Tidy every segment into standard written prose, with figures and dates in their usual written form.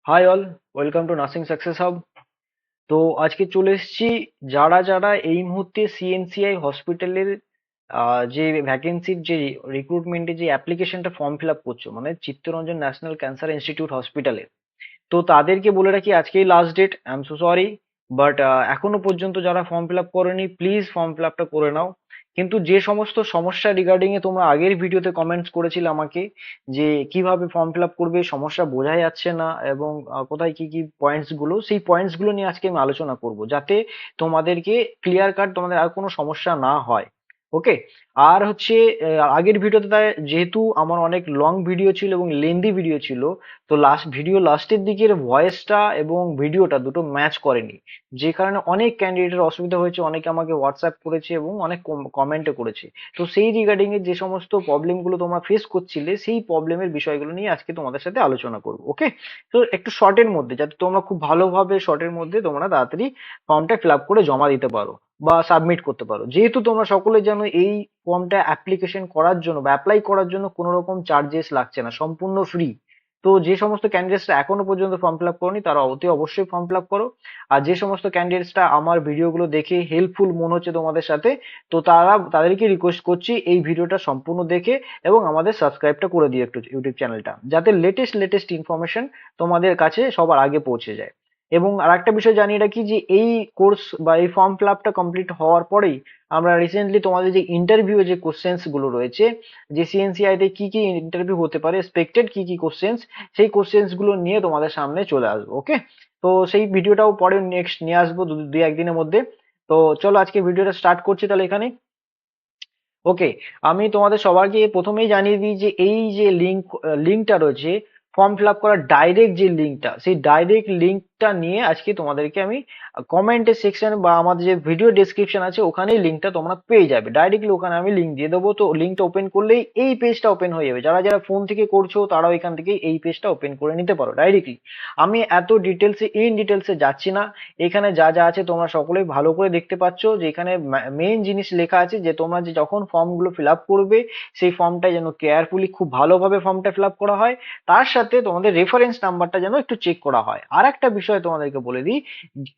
High all, welcome to nursing success hub. তো আজকে চলে এসেছি যারা যারা এই মুহূর্তে সিএনসিআই হসপিটালের যে ভ্যাকেন্সির যে রিক্রুটমেন্টের যে অ্যাপ্লিকেশনটা ফর্ম ফিল আপ করছো, মানে চিত্তরঞ্জন ন্যাশনাল ক্যান্সার ইনস্টিটিউট হসপিটালে। তো তাদেরকে বলে রাখি আজকেই last date. I am so sorry, but এখনো পর্যন্ত যারা ফর্ম ফিল আপ করেনি প্লিজ ফর্ম ফিল আপটা করে নাও। কিন্তু যে সমস্ত সমস্যা রিগার্ডিং এ তোমরা আগের ভিডিওতে কমেন্টস করেছিলে আমাকে যে কিভাবে ফর্ম ফিল আপ করবে, সমস্যা বোঝা যাচ্ছে না এবং কোথায় কি কি পয়েন্টস গুলো, সেই পয়েন্টস গুলো নিয়ে আজকে আমি আলোচনা করব যাতে তোমাদেরকে ক্লিয়ার কাট তোমাদের আর কোনো সমস্যা না হয়। ওকে। আর হচ্ছে আগের ভিডিওতে যেহেতু আমার অনেক লং ভিডিও ছিল এবং লেন্দি ভিডিও ছিল, তো লাস্টের দিকের ভয়েসটা এবং ভিডিওটা দুটো ম্যাচ করেনি, যে কারণে অনেক ক্যান্ডিডেটের অসুবিধা হয়েছে, অনেকে আমাকে হোয়াটসঅ্যাপ করেছে এবং অনেক কমেন্টও করেছে। তো সেই রিগার্ডিং এর যে সমস্ত প্রবলেম গুলো তোমরা ফেস করছিলে, সেই প্রবলেমের বিষয়গুলো নিয়ে আজকে তোমাদের সাথে আলোচনা করবো। ওকে। তো একটু শর্টের মধ্যে, যাতে তোমরা খুব ভালোভাবে শর্টের মধ্যে তোমরা তাড়াতাড়ি ফর্মটা ফিল আপ করে জমা দিতে পারো বা সাবমিট করতে পারো। যেহেতু তোমরা সকলে জানো এই ফর্মটা অ্যাপ্লিকেশন করার জন্য বা অ্যাপ্লাই করার জন্য কোনো রকম চার্জেস লাগছে না, সম্পূর্ণ ফ্রি। তো যে সমস্ত ক্যান্ডিডেটসরা এখনো পর্যন্ত ফর্ম ফিল আপ করোনি তারা অতি অবশ্যই ফর্ম ফিল আপ করো। আর যে সমস্ত ক্যান্ডিডেটসরা আমার ভিডিওগুলো দেখে হেল্পফুল মনে হচ্ছে তোমাদের সাথে, তো তাদেরকে রিকোয়েস্ট করছি এই ভিডিওটা সম্পূর্ণ দেখে এবং আমাদের সাবস্ক্রাইবটা করে দিও একটু ইউটিউব চ্যানেলটা, যাতে লেটেস্ট ইনফরমেশন তোমাদের কাছে সবার আগে পৌঁছে যায়। এবং আরেকটা বিষয় জানিয়ে রাখি যে এই কোর্স বা এই ফর্ম ফিল আপটা কমপ্লিট হওয়ার পরেই আমরা রিসেন্টলি তোমাদের যে ইন্টারভিউ যে কোশ্চেন্স গুলো রয়েছে, যে সিএনসিআই তে কি কি ইন্টারভিউ হতে পারে, এক্সপেক্টেড কি কি কোশ্চেন্স, সেই কোশ্চেন্স গুলো নিয়ে তোমাদের সামনে চলে আসবো। ওকে। তো সেই ভিডিওটাও পরে নেক্সট নিয়ে আসবো দুই একদিনের মধ্যে। তো চলো আজকে ভিডিওটা স্টার্ট করছি তাহলে এখানে। ওকে। আমি তোমাদের সবাইকে প্রথমেই জানিয়ে দিই যে এই যে লিঙ্কটা রয়েছে ফর্ম ফিল আপ করার ডাইরেক্ট যে লিঙ্কটা, সেই ডাইরেক্ট লিঙ্কটা নিয়ে আজকে তোমাদেরকে আমি কমেন্টের সেকশন বা আমাদের যে ভিডিও ডেসক্রিপশন আছে ওখানেই লিঙ্কটা তোমরা পেয়ে যাবে। ডাইরেক্টলি ওখানে আমি লিঙ্ক দিয়ে দেবো, তো লিঙ্কটা ওপেন করলেই এই পেজটা ওপেন হয়ে যাবে। যারা যারা ফোন থেকে করছো তারাও এখান থেকে এই পেজটা ওপেন করে নিতে পারো ডাইরেক্টলি। আমি এত ডিটেলসে যাচ্ছি না। এখানে যা যা আছে তোমরা সকলেই ভালো করে দেখতে পাচ্ছ, যে এখানে মেইন জিনিস লেখা আছে যে তোমরা যে যখন ফর্মগুলো ফিল আপ করবে সেই ফর্মটা যেন কেয়ারফুলি খুব ভালোভাবে ফর্মটা ফিল আপ করা হয়, তার সাথে তোমাদের রেফারেন্স নাম্বারটা যেন একটু চেক করা হয়। আর একটা বিষয় তোমাদেরকে বলে দিই,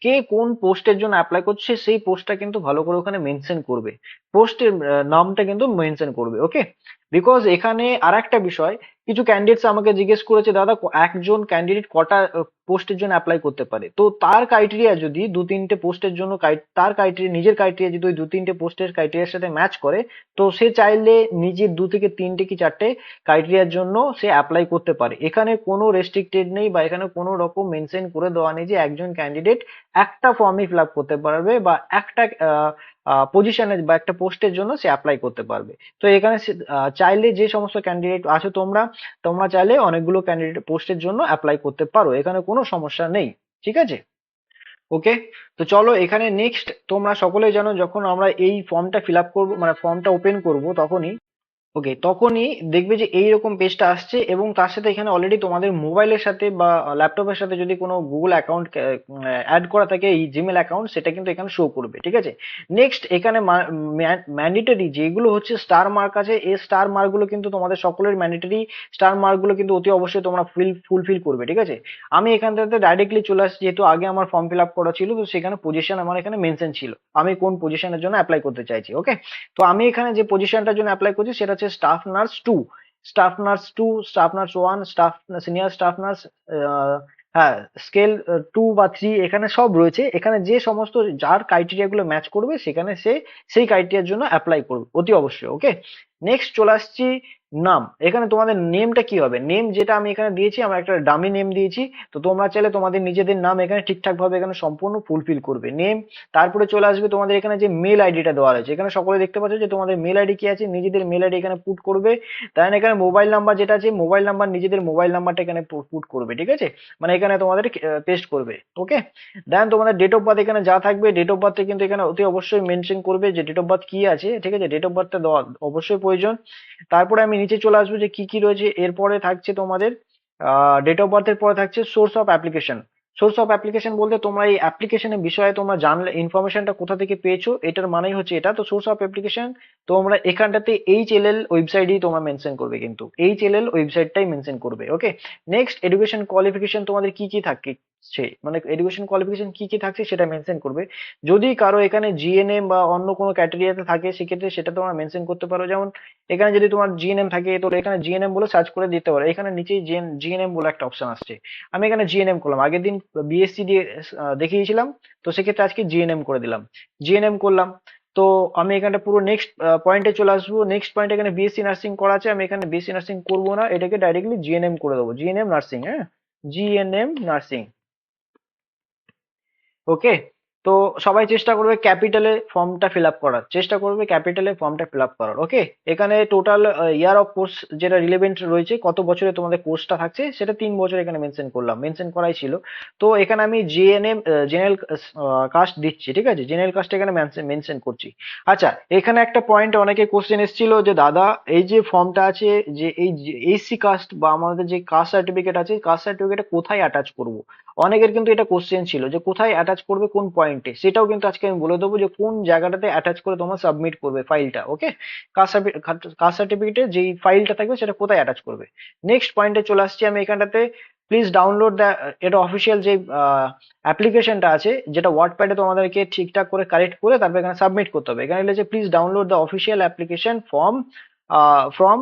কে কোন পোস্টের জন্য অ্যাপ্লাই করছে সেই পোস্টটা কিন্তু ভালো করে ওখানে মেনশন করবে, পোস্টের নামটা কিন্তু মেনশন করবে। ওকে। বিকজ এখানে আর একটা বিষয়, কিছু ক্যান্ডিডেটস আমাকে জিজ্ঞেস করেছে দাদা একজন ক্যান্ডিডেট কটা পোস্টের জন্য অ্যাপ্লাই করতে পারে। তো তার ক্রাইটেরিয়া যদি দু তিনটে পোস্টের জন্য তার ক্রাইটেরিয়া, নিজের ক্রাইটেরিয়া যদি ওই দু তিনটে পোস্টের ক্রাইটেরিয়ার সাথে ম্যাচ করে, তো সে চাইলে নিজের দু থেকে তিনটে কি চারটে ক্রাইটেরিয়ার জন্য সে অ্যাপ্লাই করতে পারে। এখানে কোনো রেস্ট্রিক্টেড নেই বা এখানে কোনো রকম মেনশন করে দেওয়া নেই যে একজন ক্যান্ডিডেট একটা ফর্মই ফিল আপ করতে পারবে বা একটা পজিশনে বা একটা পোস্টের জন্য সে অ্যাপ্লাই করতে পারবে। তো এখানে চাইলে যে সমস্ত ক্যান্ডিডেট আছো তোমরা, তোমরা চাইলে অনেকগুলো ক্যান্ডিডেট পোস্টের জন্য অ্যাপ্লাই করতে পারো, এখানে কোনো সমস্যা নেই। ঠিক আছে। ওকে। তো চলো এখানে নেক্সট, তোমরা সকলেই জানো যখন আমরা এই ফর্মটা ফিল আপ করবো, মানে ফর্মটা ওপেন করবো, তখনই ওকে তখনই দেখবে যে এইরকম পেজটা আসছে এবং তার সাথে এখানে অলরেডি তোমাদের মোবাইলের সাথে বা ল্যাপটপের সাথে যদি কোনো গুগল অ্যাকাউন্ট অ্যাড করা থাকে, এই জিমেল অ্যাকাউন্ট, সেটা কিন্তু এখানে শো করবে। ঠিক আছে। নেক্সট এখানে ম্যান্ডেটরি যেগুলো হচ্ছে স্টার মার্ক আছে, এই স্টার মার্কগুলো কিন্তু তোমাদের সকলের ম্যান্ডেটরি। স্টার মার্কগুলো কিন্তু অতি অবশ্যই তোমরা ফুলফিল করবে। ঠিক আছে। আমি এখান থেকে ডাইরেক্টলি চলে আসছি, যেহেতু আগে আমার ফর্ম ফিল আপ করা ছিল, তো সেখানে পজিশন আমার এখানে মেনশন ছিল, আমি কোন পজিশনের জন্য অ্যাপ্লাই করতে চাইছি। ওকে। তো আমি এখানে যে পজিশনটার জন্য অ্যাপ্লাই করছি সেটা হচ্ছে staff nurse 2, staff nurse 2, staff nurse 1, senior staff nurse, হ্যাঁ, স্কেল 2 বা 3 এখানে সব রয়েছে। এখানে যে সমস্ত যার ক্রাইটেরিয়া গুলো ম্যাচ করবে সেখানে সে সেই ক্রাইটেরিয়ার জন্য অ্যাপ্লাই করবে অতি অবশ্যই। ওকে। নেক্সট চলে আসছি নাম। এখানে তোমাদের নেমটা কি হবে, নেম যেটা আমি এখানে দিয়েছি, আমার একটা ডামি নেম দিয়েছি। তো তোমরা চাইলে তোমাদের নিজেদের নাম এখানে ঠিকঠাক ভাবে এখানে সম্পূর্ণ ফুলফিল করবে নেম। তারপরে চলে আসবে তোমাদের এখানে যে মেল আইডিটা দেওয়া রয়েছে, এখানে সকলে দেখতে পাচ্ছ যে তোমাদের মেল আইডি কি আছে, নিজেদের মেল আইডি এখানে পুট করবে। তাই এখানে মোবাইল নাম্বার যেটা আছে, মোবাইল নাম্বার নিজেদের মোবাইল নাম্বারটা এখানে পুট করবে। ঠিক আছে। মানে এখানে তোমাদের পেস্ট করবে। ওকে। দেন তোমাদের ডেট অফ বার্থ এখানে যা থাকবে, ডেট অফ বার্থে কিন্তু এখানে অতি অবশ্যই মেনশন করবে যে ডেট অফ বার্থ কি আছে। ঠিক আছে। ডেট অফ বার্থটা দেওয়া অবশ্যই প্রয়োজন। তারপরে আমি নিচে চলে আসবো যে কি কি রয়েছে, এরপরে থাকছে তোমাদের ডেট অফ বার্থের পরে থাকছে source of application. Source of application বলতে তোমরা এই অ্যাপ্লিকেশনের বিষয়ে তোমরা জানলে ইনফরমেশনটা কোথা থেকে পেয়েছো এটার মানেই হচ্ছে এটা। তো সোর্স অফ অ্যাপ্লিকেশন তোমরা এখানটাতে HLL ওয়েবসাইটই তোমরা মেনশন করবে, কিন্তু HLL ওয়েবসাইটটাই মেনশন করবে। ওকে, নেক্সট এডুকেশন কোয়ালিফিকেশন তোমাদের কি কি থাকছে, মানে এডুকেশন কোয়ালিফিকেশন কি কি থাকছে সেটা মেনশন করবে। যদি কারো এখানে জিএনএম বা অন্য কোনো ক্যাটেগরিতে থাকে সেক্ষেত্রে সেটা তোমরা মেনশন করতে পারো। যেমন এখানে যদি তোমার জিএনএম থাকে তো এখানে জিএনএম বলে সার্চ করে দিতে পারো, এখানে নিচেই জিএনএম বলে একটা অপশন আসছে। আমি এখানে জিএনএম করলাম, আগের দিন বিএসসি দিয়ে দেখিয়েছিলাম, তো সেক্ষেত্রে আজকে জিএনএম করে দিলাম, জিএনএম করলাম। তো আমি এখানটা পুরো নেক্সট পয়েন্টে চলে আসবো। নেক্সট পয়েন্ট এখানে বিএসসি নার্সিং করা আছে, আমি এখানে বিএসসি নার্সিং করবো না, এটাকে ডাইরেক্টলি জিএনএম করে দেবো, জিএনএম নার্সিং। হ্যাঁ, জিএনএম নার্সিং। ওকে, তো সবাই চেষ্টা করবে ক্যাপিটালে ফর্মটা ফিল আপ করার, চেষ্টা করবে ক্যাপিটালে ফর্মটা ফিল আপ করার। ওকে, এখানে টোটাল ইয়ার অফ কোর্স যেটা রিলেভেন্ট রয়েছে, কত বছরে তোমাদের কোর্সটা থাকছে সেটা 3 বছর এখানে মেনশন করলাম, মেনশন করাই ছিল। তো এখানে আমি জিএনএম জেনারেল কাস্ট দিচ্ছি, ঠিক আছে, জেনারেল কাস্ট এখানে মেনশন করছি। আচ্ছা, এখানে একটা পয়েন্ট অনেকে কোশ্চেন এসেছিল যে দাদা এই যে ফর্মটা আছে, যে এই এসসি কাস্ট বা আমাদের যে কাস্ট সার্টিফিকেট আছে, কাস্ট সার্টিফিকেট কোথায় অ্যাটাচ করব। অনেকের কিন্তু এটা কোশ্চেন ছিল যে কোথায় অ্যাটাচ করবে, কোন পয়েন্টে, সেটাও কিন্তু আজকে আমি বলে দেবো যে কোন জায়গাটাতে অ্যাটাচ করে তোমরা সাবমিট করবে ফাইলটা। ওকে, কাস্ট সার্টিফিকেটে যেই ফাইলটা থাকবে সেটা কোথায় অ্যাটাচ করবে। নেক্সট পয়েন্টে চলে আসছি আমি এখানটাতে, প্লিজ ডাউনলোড দ্য, এটা অফিসিয়াল যে অ্যাপ্লিকেশনটা আছে যেটা ওয়ার্ডপ্যাডে তোমাদেরকে ঠিকঠাক করে কারেক্ট করে তারপর এখানে সাবমিট করতে হবে। এখানে লিখেছে please download the official application form from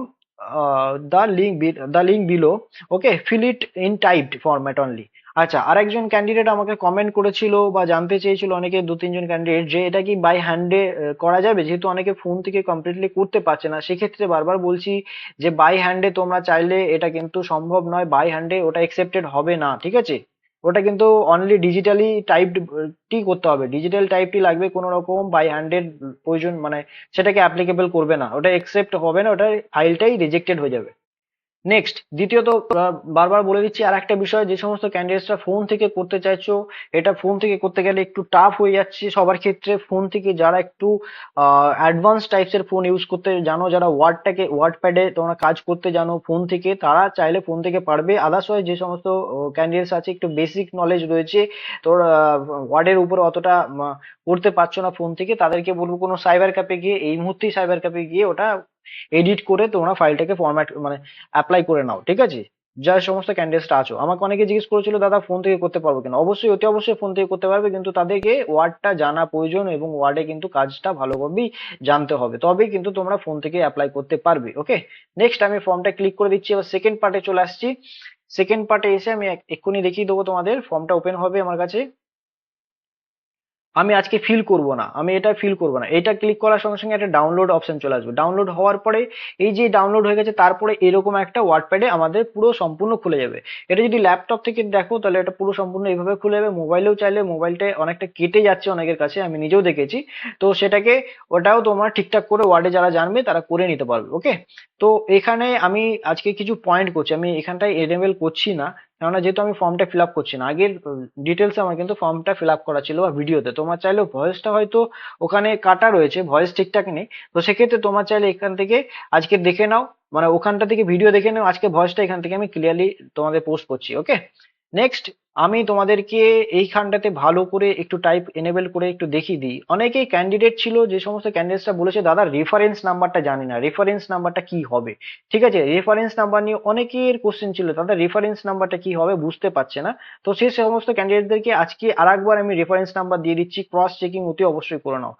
the link below. Okay, fill it in typed format only. আচ্ছা, আরেকজন ক্যান্ডিডেট আমাকে কমেন্ট করেছিল বা জানতে চেয়েছিল, অনেকে 2-3 জন ক্যান্ডিডেট, যে এটা কি বাই হ্যান্ডে করা যাবে, যেহেতু অনেকে ফোন থেকে কমপ্লিটলি করতে পারছে না, সেক্ষেত্রে বারবার বলছি যে বাই হ্যান্ডে তোমরা চাইলে এটা কিন্তু সম্ভব নয়, বাই হ্যান্ডে ওটা একসেপ্টেড হবে না, ঠিক আছে। ওটা কিন্তু অনলি ডিজিটালি টাইপড টি করতে হবে, ডিজিটাল টাইপটি লাগবে, কোনো রকম বাই হ্যান্ডের প্রয়োজন মানে সেটাকে অ্যাপ্লিকেবল করবে না, ওটা একসেপ্ট হবে না, ওটা ফাইলটাই রিজেক্টেড হয়ে যাবে। নেক্সট দ্বিতীয়ত, বারবার বলে দিচ্ছি আর একটা বিষয়, যে সমস্ত ক্যান্ডিডেটসরা ফোন থেকে করতে চাইছো, এটা ফোন থেকে করতে গেলে একটু টাফ হয়ে যাচ্ছে সবার ক্ষেত্রে। ফোন থেকে যারা একটু অ্যাডভান্স টাইপসের ফোন ইউজ করতে জানো, যারা ওয়ার্ডপ্যাডে তোমরা কাজ করতে জানো ফোন থেকে, তারা চাইলে ফোন থেকে পারবে। আদার্সওয়াইজ যে সমস্ত ক্যান্ডিডেটস আছে একটু বেসিক নলেজ রয়েছে, তোর ওয়ার্ডের উপরে অতটা করতে পারছো না ফোন থেকে, তাদেরকে বলবো কোনো সাইবার ক্যাফে গিয়ে, এই মুহূর্তেই সাইবার ক্যাফে গিয়ে ওটা এডিট করে তোমরা ফাইলটাকে ফরম্যাট মানে অ্যাপ্লাই করে নাও, ঠিক আছে। যার সমস্ত ক্যান্ডিডেটসটা আছো, আমাকে অনেকে জিজ্ঞেস করেছিল দাদা ফোন থেকে করতে পারবো কিনা, অবশ্যই অতি অবশ্যই ফোন থেকে করতে পারবে, কিন্তু তাদেরকে ওয়ার্ডটা জানা প্রয়োজন এবং ওয়ার্ডে কিন্তু কাজটা ভালোভাবেই জানতে হবে, তবেই কিন্তু তোমরা ফোন থেকে অ্যাপ্লাই করতে পারবে। ওকে, নেক্সট আমি ফর্মটা ক্লিক করে দিচ্ছি, এবার সেকেন্ড পার্টে চলে আসছি। সেকেন্ড পার্টে এসে আমি এক্ষুনি দেখিয়ে দেবো তোমাদের, ফর্মটা ওপেন হবে আমার কাছে। আমি আজকে ফিল করব না, আমি এটা ফিল করব না, এটা ক্লিক করার সঙ্গে সঙ্গে একটা ডাউনলোড অপশন চলে আসবে। ডাউনলোড হওয়ার পরে এই যে ডাউনলোড হয়ে গেছে, তারপরে এরকম একটা ওয়ার্ডপ্যাডে আমাদের পুরো সম্পূর্ণ খুলে যাবে। এটা যদি ল্যাপটপ থেকে দেখো তাহলে এটা পুরো সম্পূর্ণ এইভাবে খুলে যাবে। মোবাইলেও চাইলে, মোবাইলটা অনেকটা কেটে যাচ্ছে অনেকের কাছে, আমি নিজেও দেখেছি, তো সেটাকে ওটাও তোমার ঠিকঠাক করে ওয়ার্ডে যারা জানবে তারা করে নিতে পারবে। ওকে, তো এখানে আমি আজকে কিছু পয়েন্ট করছি, আমি এখানটায় এনেবল করছি না, কেননা যেহেতু আমি ফর্মটা ফিল আপ করছি না, আগের ডিটেলস আমার কিন্তু ফর্মটা ফিল আপ করা ছিল বা ভিডিওতে, তোমার চাইলে ভয়েসটা হয়তো ওখানে কাটা রয়েছে, ভয়েস ঠিকঠাক নেই, তো সেক্ষেত্রে তোমার চাইলে এখান থেকে আজকে দেখে নাও, মানে ওখানটা থেকে ভিডিও দেখে নাও, আজকে ভয়েসটা এখান থেকে আমি ক্লিয়ারলি তোমাদের পোস্ট করছি। ওকে, নেক্সট আমি তোমাদেরকে এইখানটাতে ভালো করে একটু টাইপ এনেবল করে একটু দেখিয়ে দিই। অনেকেই ক্যান্ডিডেট ছিল, যে সমস্ত ক্যান্ডিডেটসরা বলেছে দাদা রেফারেন্স নাম্বারটা জানি না, রেফারেন্স নাম্বারটা কি হবে। ঠিক আছে, রেফারেন্স নাম্বার নিয়ে অনেকের কোশ্চেন ছিল, তাদের রেফারেন্স নাম্বারটা কি হবে বুঝতে পারছে না। তো সেই সমস্ত ক্যান্ডিডেটদেরকে আজকে আরেকবার আমি রেফারেন্স নাম্বার দিয়ে দিচ্ছি, ক্রস চেকিং অতি অবশ্যই করে নাও,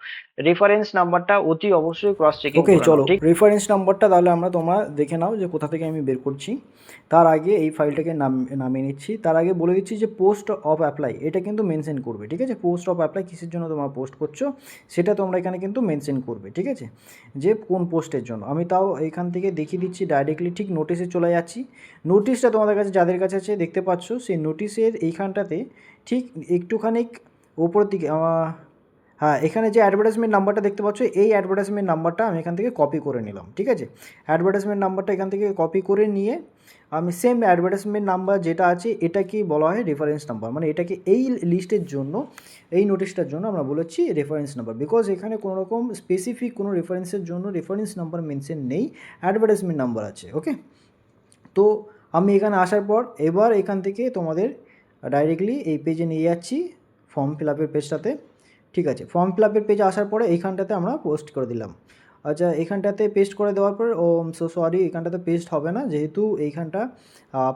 রেফারেন্স নাম্বারটা অতি অবশ্যই ক্রস চেকিং ওকে, করে নাও। চলো ঠিক, রেফারেন্স নাম্বারটা তাহলে তোমরা দেখে নাও যে কোথা থেকে আমি বের করছি। তার আগে এই ফাইলটাকে নামিয়ে নিচ্ছি। তার আগে বলে দিচ্ছি যে পোস্ট অফ অ্যাপ্লাই এটা কিন্তু মেনশন করবে, ঠিক আছে। পোস্ট অফ অ্যাপ্লাই কিসের জন্য তোমরা পোস্ট করছো সেটা তোমরা এখানে কিন্তু মেনশন করবে, ঠিক আছে, যে কোন পোস্টের জন্য। আমি তাও এখান থেকে দেখিয়ে দিচ্ছি, ডাইরেক্টলি ঠিক নোটিশে চলে যাচ্ছি। নোটিশটা তোমাদের কাছে যাদের কাছে আছে দেখতে পাচ্ছ, সেই নোটিশের এইখানটাতে ঠিক একটুখানি ওপরের দিকে হ্যাঁ, এখানে যে অ্যাডভার্টাইজমেন্ট নাম্বারটা দেখতে পাচ্ছ, এই অ্যাডভার্টাইজমেন্ট নাম্বারটা আমি এখান থেকে কপি করে নিলাম, ঠিক আছে। অ্যাডভার্টাইজমেন্ট নাম্বারটা এখান থেকে কপি করে নিয়ে আমি সেম অ্যাডভার্টাইজমেন্ট নাম্বার যেটা আছে এটাকেই বলা হয় রেফারেন্স নাম্বার, মানে এটাকে এই লিস্টের জন্য, এই নোটিশটার জন্য আমরা বলেছি রেফারেন্স নাম্বার, বিকজ এখানে কোনো রকম স্পেসিফিক কোনো রেফারেন্সের জন্য রেফারেন্স নাম্বার মেনশন নেই, অ্যাডভার্টাইজমেন্ট নাম্বার আছে। ওকে, তো আমি এখানে আসার পর এবার এখান থেকে তোমাদের ডাইরেক্টলি এই পেজে নিয়ে যাচ্ছি, ফর্ম ফিল আপের পেজটাতে। ঠিক আছে, ফর্ম ফিল আপের পেজে আসার পরে এইখানটাতে আমরা পোস্ট করে দিলাম। আচ্ছা, এখানটাতে পেস্ট করে দেওয়ার পর সরি, এখানটাতে পেস্ট হবে না, যেহেতু এইখানটা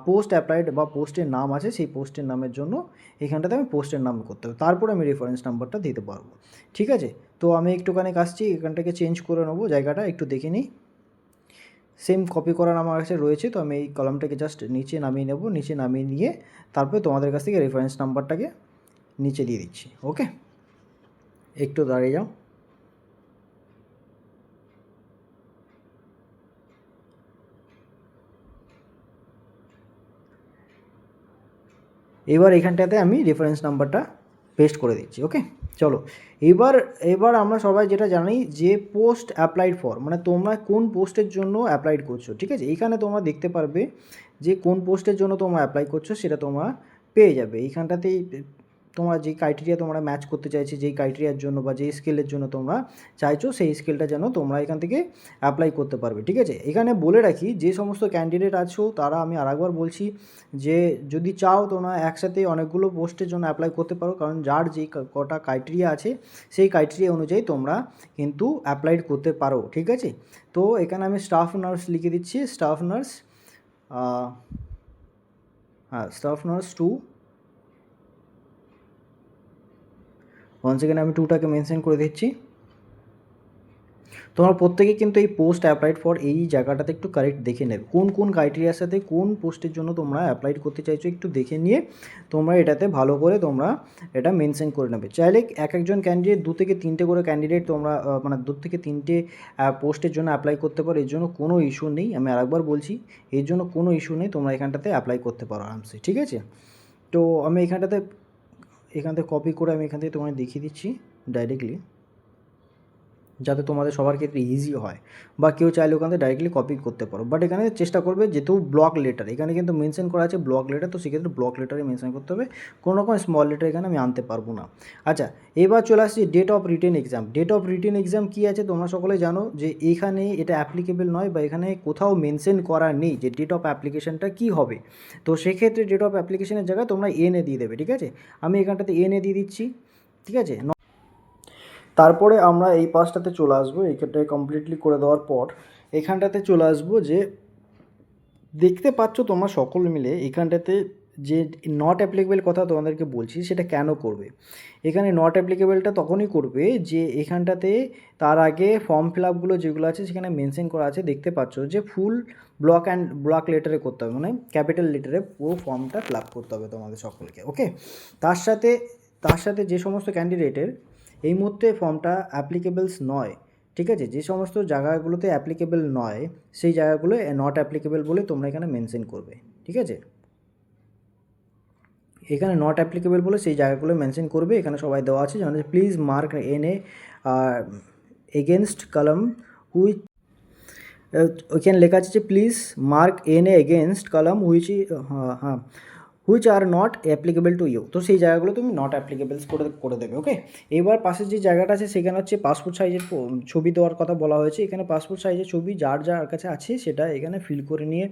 পোস্ট অ্যাপ্লাইড বা পোস্টের নাম আছে, সেই পোস্টের নামের জন্য এখানটাতে আমি পোস্টের নাম করতে হবে, তারপরে আমি রেফারেন্স নাম্বারটা দিতে পারবো। ঠিক আছে, তো আমি একটুখানি আসছি, এখানটাকে চেঞ্জ করে নেবো, জায়গাটা একটু দেখে নিই। সেম কপি করার আমার কাছে রয়েছে, তো আমি এই কলামটাকে জাস্ট নিচে নামিয়ে নেব, নিচে নামিয়ে নিয়ে তারপরে তোমাদের কাছ থেকে রেফারেন্স নাম্বারটাকে নিচে দিয়ে দিচ্ছি। ওকে, একটু দাঁড়িয়ে যাও। এবার এখানটাতে আমি রেফারেন্স নাম্বারটা পেস্ট করে দিচ্ছি। ওকে, চলো এবার এবার আমরা সবাই যেটা জানি যে পোস্ট অ্যাপ্লাইড ফর মানে তোমরা কোন পোস্টের জন্য অ্যাপ্লাইড করছো। ঠিক আছে, এইখানে তোমরা দেখতে পারবে যে কোন পোস্টের জন্য তোমরা অ্যাপ্লাই করছো, সেটা তোমরা পেয়ে যাবে এইখানটাতেই। তোমরা যে ক্রাইটেরিয়া তোমরা ম্যাচ করতে চাইছো, যেই ক্রাইটেরিয়ার জন্য বা যেই স্কেলের জন্য তোমরা চাইছো, সেই স্কেলটা যেন তোমরা এখান থেকে অ্যাপ্লাই করতে পারবে। ঠিক আছে, এখানে বলে রাখি যে সমস্ত ক্যান্ডিডেট আছো তারা, আমি আরেকবার বলছি যে যদি চাও তোমরা একসাথে অনেকগুলো পোস্টের জন্য অ্যাপ্লাই করতে পারো, কারণ যার যেই কটা ক্রাইটেরিয়া আছে সেই ক্রাইটেরিয়া অনুযায়ী তোমরা কিন্তু অ্যাপ্লাইড করতে পারো। ঠিক আছে, তো এখানে আমি স্টাফ নার্স লিখে দিচ্ছি, স্টাফ নার্স, হ্যাঁ স্টাফ নার্স 2, ওয়ান্স এগেন আমি 2টাকে মেনশন করে দিচ্ছি। তোমরা প্রত্যেকে কিন্তু এই পোস্ট অ্যাপ্লাইড ফর এই জায়গাটাতে একটু কারেক্ট দেখে নেবে, কোন কোন ক্রাইটেরিয়ার সাথে কোন পোস্টের জন্য তোমরা অ্যাপ্লাইড করতে চাইছো, একটু দেখে নিয়ে তোমরা এটাতে ভালো করে তোমরা এটা মেনশন করে নেবে। চাইলে একজন ক্যান্ডিডেট 2 থেকে 3টে করে ক্যান্ডিডেট তোমরা মানে 2 থেকে 3টে পোস্টের জন্য অ্যাপ্লাই করতে পারো, এর জন্য কোনো ইস্যু নেই। আমি আরেকবার বলছি, এর জন্য কোনো ইস্যু নেই, তোমরা এখানটাতে অ্যাপ্লাই করতে পারো আরামসে। ঠিক আছে, তো আমি এখান থেকে কপি করে আমি এখান থেকে তোমায় দেখিয়ে দিচ্ছি ডাইরেক্টলি, যাতে তোমাদের সবার ক্ষেত্রে ইজি হয়, বা কেউ চাইলে ওখান থেকে ডাইরেক্টলি কপি করতে পারো। বাট এখানে চেষ্টা করবে, যেহেতু ব্লক লেটার এখানে কিন্তু মেনশন করা আছে ব্লক লেটার, তো সেক্ষেত্রে ব্লক লেটারে মেনশন করতে হবে, কোনো রকম স্মল লেটার এখানে আমি আনতে পারবো না। আচ্ছা, এবার চলে আসছি date of written exam. Date of written exam কী আছে তোমরা সকলে জানো যে এখানে এটা অ্যাপ্লিকেবল নয়, বা এখানে কোথাও মেনশন করা নেই যে ডেট অফ অ্যাপ্লিকেশনটা কী হবে। তো সেক্ষেত্রে ডেট অফ অ্যাপ্লিকেশনের জায়গায় তোমরা এনএ দিয়ে দেবে। ঠিক আছে, আমি এখানটাতে এনএ দিয়ে দিচ্ছি। ঠিক আছে, তারপরে আমরা এই পাসটাতে চলে আসবো, এইখানটা কমপ্লিটলি করে দেওয়ার পর এখানটাতে চলে আসবো যে দেখতে পাচ্ছ তোমরা সকল মিলে এখানটাতে যে নট অ্যাপ্লিকেবল কথা তোমাদেরকে বলছি, সেটা কেন করবে। এখানে নট অ্যাপ্লিকেবলটা তখনই করবে যে এখানটাতে তার আগে ফর্ম ফিল আপগুলো যেগুলো আছে সেখানে মেনশন করা আছে, দেখতে পাচ্ছ যে ফুল ব্লক লেটারে করতে হবে, মানে ক্যাপিটাল লেটারে পুরো ফর্মটা ফিল আপ করতে হবে তোমাদের সকলকে। ওকে, তার সাথে যে সমস্ত ক্যান্ডিডেটের এই মুহূর্তে ফর্মটা অ্যাপ্লিকেবলস নয়, ঠিক আছে, যে সমস্ত জায়গাগুলোতে অ্যাপ্লিকেবল নয় সেই জায়গাগুলো নট অ্যাপ্লিকেবল বলে তোমরা এখানে মেনশন করবে। ঠিক আছে, এখানে নট অ্যাপ্লিকেবল বলে সেই জায়গাগুলো মেনশন করবে। এখানে সবাই দেওয়া আছে, যেমন please mark NA against column which, ওইখানে লেখা আছে যে please mark NA against column which, হ্যাঁ which are not applicable to you, তো সেই জায়গাগুলো তুমি নট অ্যাপ্লিকেবলস করে দেবে। ওকে, এবার পাশের যে জায়গাটা আছে সেখানে হচ্ছে পাসপোর্ট সাইজের ছবি দেওয়ার কথা বলা হয়েছে। এখানে পাসপোর্ট সাইজের ছবি যার কাছে আছে সেটা এখানে ফিল করে নিয়ে,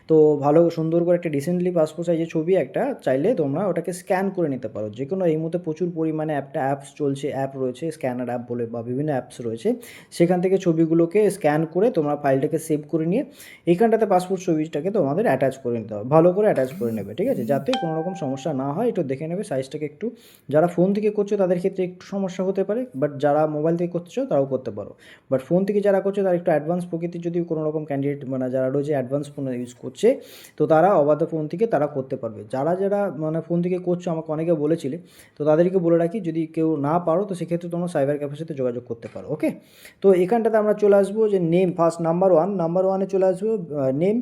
তো ভালো সুন্দর করে একটা রিসেন্টলি পাসপোর্ট সাইজের ছবি একটা চাইলে তোমরা ওটাকে স্ক্যান করে নিতে পারো। যে কোনো এই মুহূর্তে প্রচুর পরিমাণে অ্যাপস চলছে, অ্যাপ রয়েছে স্ক্যানার অ্যাপ বলে, বা বিভিন্ন অ্যাপস রয়েছে, সেখান থেকে ছবিগুলোকে স্ক্যান করে তোমরা ফাইলটাকে সেভ করে নিয়ে এইখানটাতে পাসপোর্ট ছবিটাকে তোমাদের অ্যাটাচ করে নিতে হবে, ভালো করে অ্যাটাচ করে নেবে। ঠিক আছে, যাতে কোনো রকম সমস্যা না হয়, একটু দেখে নেবে সাইজটাকে একটু। যারা ফোন থেকে করছো তাদের ক্ষেত্রে একটু সমস্যা হতে পারে, বাট যারা মোবাইল থেকে করছো তারাও করতে পারো। বাট ফোন থেকে যারা করছো তারা একটু অ্যাডভান্স প্রকৃতির যদি কোনো রকম ক্যান্ডিডেট মানে যারা রয়েছে অ্যাডভান্স ফোন ইউজ করছে, তো তারা অবাধ ফোন থেকে তারা করতে পারবে। যারা মানে ফোন থেকে করছো আমাকে অনেকে বলেছিলে, তো তাদেরকে বলে রাখি যদি কেউ না পারো তো সেক্ষেত্রে তোমরা সাইবার ক্যাফের সাথে যোগাযোগ করতে পারো। ওকে, তো এখানটাতে আমরা চলে আসবো যে নেম, ফার্স্ট নাম্বার ওয়ানে চলে আসবো নেম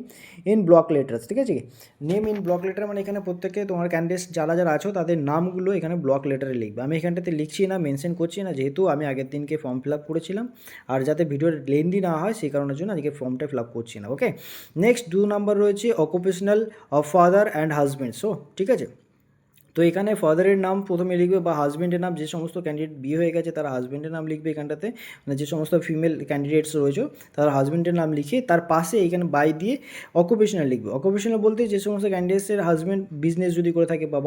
ইন ব্লক লেটার্স। ঠিক আছে, নেম ইন ব্লক লেটার মানে এখানে প্রত্যেকে তোমার ক্যান্ডিডেট যারা আছো তাদের নামগুলো এখানে ব্লক লেটারে লিখবে। আমি এখানটাতে লিখছি না, মেনশন করছি না, যেহেতু আমি আগের দিনকে ফর্ম ফিল আপ করেছিলাম, আর যাতে ভিডিওর লেন্দি না হয় সেই কারণের জন্য আজকে ফর্মটা ফিল আপ করছি না। ওকে, নেক্সট 2 নাম্বার রয়েছে occupational of father and husband. So ঠিক আছে, তো এখানে ফাদারের নাম প্রথমে লিখবে বা হাজব্যান্ডের নাম, যে সমস্ত ক্যান্ডিডেট বিয়ে হয়ে গেছে তারা হাজব্যান্ডের নাম লিখবে এখানটাতে, মানে যে সমস্ত ফিমেল ক্যান্ডিডেটস রয়েছে তারা হাজব্যান্ডের নাম লিখে তার পাশে এখানে বাই দিয়ে অকুপেশনাল লিখবে। অকুপেশনাল বলতে যে সমস্ত ক্যান্ডিডেটসের হাজব্যান্ড বিজনেস যদি করে থাকে বা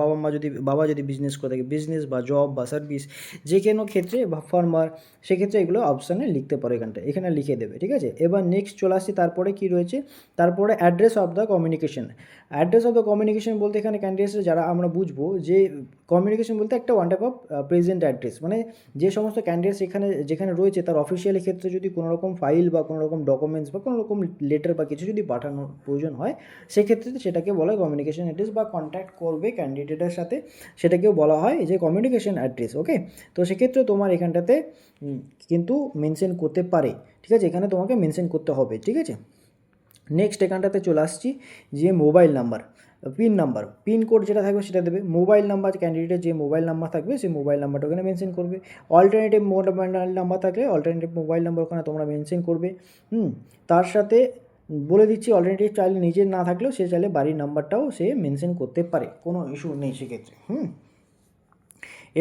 বাবা যদি বিজনেস করে থাকে, বিজনেস বা জব বা সার্ভিস যে কোনো ক্ষেত্রে বা ফার্মার, সেক্ষেত্রে এগুলো অপশানে লিখতে পারো এখানে লিখে দেবে, ঠিক আছে। এবার নেক্সট চলে আসছি, তারপরে কি রয়েছে, তারপরে address of the communication. Address of the communication বলতে এখানে ক্যান্ডিডেটস যারা আমরা বুঝবো যে কমিউনিকেশন বলতে একটা one type of present address, মানে যে সমস্ত ক্যান্ডিডেটস যেখানে রয়েছে তার অফিসিয়ালি ক্ষেত্রে যদি কোনো রকম ফাইল বা কোনো রকম ডকুমেন্টস বা কোনো রকম লেটার বা কিছু যদি পাঠানোর প্রয়োজন হয়, সেক্ষেত্রে সেটাকে বলা হয় কমিউনিকেশন অ্যাড্রেস, বা কন্ট্যাক্ট করবে ক্যান্ডিডেটের সাথে সেটাকেও বলা হয় যে কমিউনিকেশন অ্যাড্রেস। ওকে, তো সেক্ষেত্রে তোমার এখানটাতে কিন্তু মেনশন করতে পারে, ঠিক আছে, এখানে তোমাকে মেনশন করতে হবে, ঠিক আছে। নেক্সট এখানটাতে চলে আসছি যে মোবাইল নাম্বার, পিন কোড যেটা থাকবে সেটা দেবে। মোবাইল নাম্বার, ক্যান্ডিডেটের যে মোবাইল নাম্বার থাকবে সেই মোবাইল নাম্বারটা ওখানে মেনশন করবে। অল্টারনেটিভ মোবাইল নাম্বার থাকলে অল্টারনেটিভ মোবাইল নাম্বার ওখানে তোমরা মেনশন করবে। তার সাথে বলে দিচ্ছি অল্টারনেটিভ চাইলে নিজের না থাকলেও সে চাইলে বাড়ির নাম্বারটাও সে মেনশন করতে পারে, কোনো ইস্যু নেই সেক্ষেত্রে।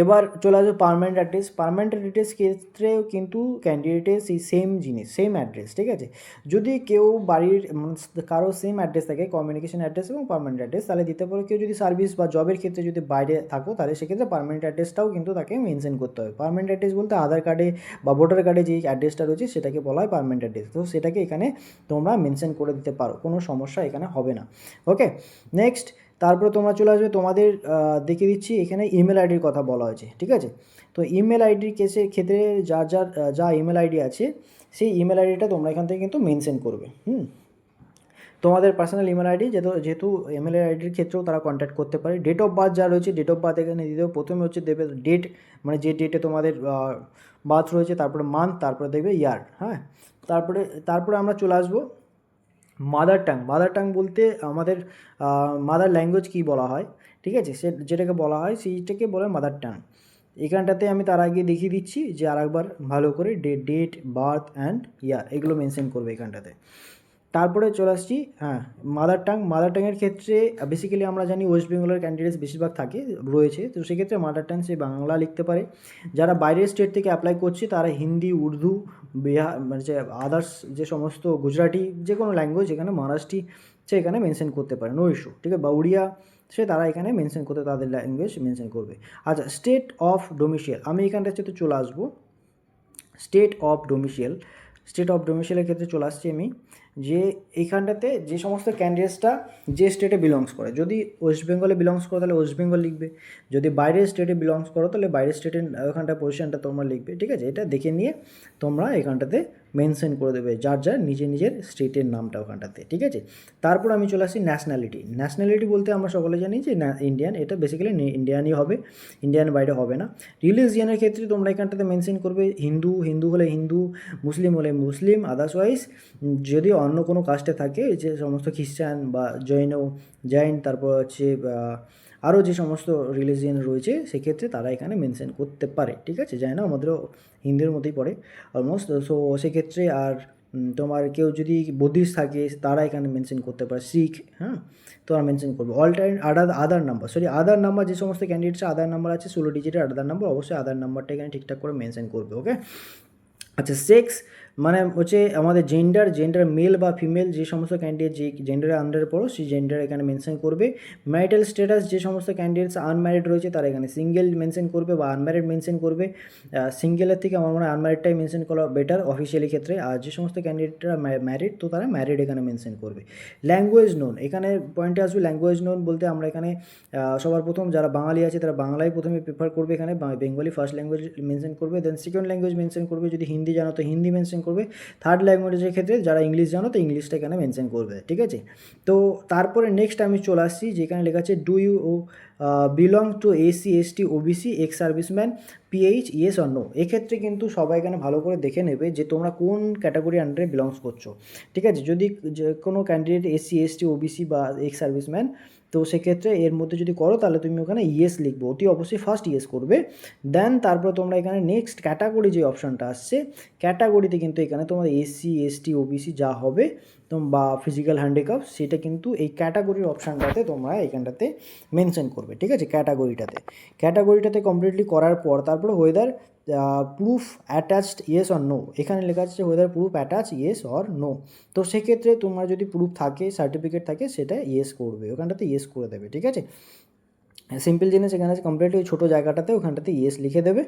এবার চলে আসবে পার্মানেন্ট অ্যাড্রেস। পার্মানেন্ট অ্যাড্রেস ক্ষেত্রেও কিন্তু ক্যান্ডিডেটের সেই সেম জিনিস, সেম অ্যাড্রেস, ঠিক আছে। যদি কেউ বাড়ির কারো সেম অ্যাড্রেস থাকে, কমিউনিকেশন অ্যাড্রেস এবং পার্মানেন্ট অ্যাড্রেস, তাহলে দিতে পারো। কেউ যদি সার্ভিস বা জবের ক্ষেত্রে যদি বাইরে থাকো, তাহলে সেক্ষেত্রে পার্মানেন্ট অ্যাড্রেসটাও কিন্তু তাকে মেনশন করতে হবে। পার্মানেন্ট অ্যাড্রেস বলতে আধার কার্ডে বা ভোটার কার্ডে যে অ্যাড্রেসটা রয়েছে সেটাকে বলা হয় পার্মানেন্ট অ্যাড্রেস। তো সেটাকে এখানে তোমরা মেনশন করে দিতে পারো, কোনো সমস্যা এখানে হবে না। ওকে, নেক্সট তারপরে তোমরা চলে আসবে, তোমাদের দেখিয়ে দিচ্ছি এখানে ইমেল আইডির কথা বলা হয়েছে, ঠিক আছে। তো ইমেল আইডির ক্ষেত্রে যা ইমেল আইডি আছে সেই ইমেল আইডিটা তোমরা এখান থেকে কিন্তু মেনশন করবে। তোমাদের পার্সোনাল ইমেল আইডি যেহেতু ইমেল আইডির ক্ষেত্রেও তারা কন্ট্যাক্ট করতে পারে। ডেট অফ বার্থ যা রয়েছে, ডেট অফ বার্থ এখানে দিতে হবে। প্রথমে হচ্ছে দেবে ডেট, মানে যে ডেটে তোমাদের বার্থ রয়েছে, তারপরে মান্থ, তারপরে দেবে ইয়ার। তারপরে আমরা চলে আসবো মাদার টাং বলতে আমাদের মাদার ল্যাঙ্গুয়েজ কী বলা হয়, ঠিক আছে, যেটাকে বলা হয় সেইটাকে বলে মাদার টাং। এখানটাতে আমি তার আগে দেখিয়ে দিচ্ছি যে আরেকবার ভালো করে ডেট, বার্থ অ্যান্ড ইয়ার এগুলো মেনশন করবে এখানটাতে। তারপরে চলে আসছি মাদার টাংয়ের ক্ষেত্রে বেসিক্যালি আমরা জানি ওয়েস্ট বেঙ্গলের ক্যান্ডিডেটস বেশিরভাগ রয়েছে, তো সেক্ষেত্রে মাদার টাং সে বাংলা লিখতে পারে। যারা বাইরের স্টেট থেকে অ্যাপ্লাই করছে তারা হিন্দি, উর্দু, বিহার, মানে যে আদার্স যে সমস্ত গুজরাটি যে কোনো ল্যাঙ্গুয়েজ, এখানে মহারাষ্ট্রি সে এখানে মেনশন করতে পারে, নো ইস্যু, ঠিক আছে, বা উড়িয়া তারা এখানে মেনশন করতে তাদের ল্যাঙ্গুয়েজ মেনশন করবে। আচ্ছা, স্টেট অফ ডোমিসাইল, আমি এখানটা তো চলে আসবো স্টেট অফ ডোমিসাইলের ক্ষেত্রে চলে আসছি আমি, যে এইখানটাতে যে সমস্ত ক্যান্ডিডেটসটা যে স্টেটে বিলংস করে, যদি ওয়েস্ট বেঙ্গলে বিলংস করো তাহলে ওয়েস্ট বেঙ্গল লিখবে, যদি বাইরের স্টেটে বিলংস করো তাহলে বাইরের স্টেটের ওখানটা পজিশনটা তোমরা লিখবে, ঠিক আছে। এটা দেখে নিয়ে তোমরা এখানটাতে মেনশন করে দেবে যার নিজের স্টেটের নামটা ওখানটাতে, ঠিক আছে। তারপর আমি চলে আসি ন্যাশনালিটি বলতে আমরা সকলে জানি যে ইন্ডিয়ান, এটা বেসিক্যালি ইন্ডিয়ানই হবে, ইন্ডিয়ান বাইরে হবে না। রিলিজিয়ানের ক্ষেত্রে তোমরা এখানটাতে মেনশন করবে হিন্দু হলে হিন্দু, মুসলিম হলে মুসলিম, আদার্সওয়াইজ যদি অন্য কোনো কাস্টে থাকে, যে সমস্ত খ্রিস্টান বা জৈন, তারপর হচ্ছে আরও যে সমস্ত রিলিজিয়ান রয়েছে সেক্ষেত্রে তারা এখানে মেনশন করতে পারে, ঠিক আছে। জানি না, আমাদেরও হিন্দুর মধ্যেই পড়ে অলমোস্ট, সো সেক্ষেত্রে আর তোমার কেউ যদি বুদ্ধিস্ট থাকে তারা এখানে মেনশন করতে পারে, শিখ, তোমরা মেনশন করবে। আদার নাম্বার যে সমস্ত ক্যান্ডিডেটস আদার নাম্বার আছে 16 ডিজিটের আদার নাম্বার, অবশ্যই আদার নাম্বারটা এখানে ঠিকঠাক করে মেনশন করবে। ওকে, আচ্ছা, সেক্স মানে হচ্ছে আমাদের জেন্ডার মেল বা ফিমেল যে সমস্ত ক্যান্ডিডেট যে জেন্ডারের আন্ডারে পড়ো সেই জেন্ডার এখানে মেনশন করবে। ম্যারিটাল স্ট্যাটাস যে সমস্ত ক্যান্ডিডেটস আনম্যারিড রয়েছে তারা এখানে সিঙ্গেল মেনশন করবে বা আনম্যারিড মেনশন করবে। সিঙ্গেলের থেকে আমার মনে হয় আনম্যারিডটাই মেনশন করা বেটার অফিসিয়ালি ক্ষেত্রে। আর যে সমস্ত ক্যান্ডিডেটরা ম্যারিড তো তারা ম্যারিড এখানে মেনশন করবে। ল্যাঙ্গুয়েজ নোন, এখানে পয়েন্টে আসবে ল্যাঙ্গুয়েজ নোন বলতে আমরা এখানে সবার প্রথম যারা বাঙালি আছে তারা বাংলাই প্রথমে প্রেফার করবে, এখানে বেঙ্গলি ফার্স্ট ল্যাঙ্গুয়েজ মেনশন করবে, দেন সেকেন্ড ল্যাঙ্গুয়েজ মেনশন করবে, যদি হিন্দি জানো তো হিন্দি মেনশন করবে, থার্ড ল্যাঙ্গুয়েজের ক্ষেত্রে যারা ইংলিশ জানো তো ইংলিশটা এখানে মেনশন করবে, ঠিক আছে। তো তারপরে নেক্সট আমি চলে আসছি যেখানে লেখা আছে do you belong to SC ST OBC ex serviceman PH yes or no. এক্ষেত্রে কিন্তু সবাই এখানে ভালো করে দেখে নেবে যে তোমরা কোন ক্যাটাগরি আন্ডারে বিলংস করছো, ঠিক আছে। যদি কোনো ক্যান্ডিডেট এসসি এসটি ওবিসি বা এক্স সার্ভিসম্যান, তো সেক্ষেত্রে এর মধ্যে যদি করো তাহলে তুমি ওখানে ইয়েস লিখবে, অতি অবশ্যই ফার্স্ট ইয়েস করবে। দেন তারপর তোমরা এখানে নেক্সট ক্যাটাগরি যে অপশানটা আসছে, ক্যাটাগরিতে কিন্তু এখানে তোমার এসসি এসটি ওবিসি যা হবে তো বা ফিজিক্যাল হ্যান্ডিক্যাপ, সেটা কিন্তু এই ক্যাটাগরির অপশানটাতে তোমরা এখানটাতে মেনশন করবে, ঠিক আছে। ক্যাটাগরিটাতে কমপ্লিটলি করার পর তারপরে whether proof attached yes or no, এখানে লেখা আছে whether proof attach yes or no. তো সেক্ষেত্রে তোমার যদি প্রুফ থাকে, সার্টিফিকেট থাকে, সেটা ইয়েস করবে, ওখানটাতে ইয়েস করে দেবে, ঠিক আছে। সিম্পল জিনিস এখানে আছে, কমপ্লিটলি ছোটো জায়গাটাতে ওখানটাতে ইয়েস লিখে দেবে,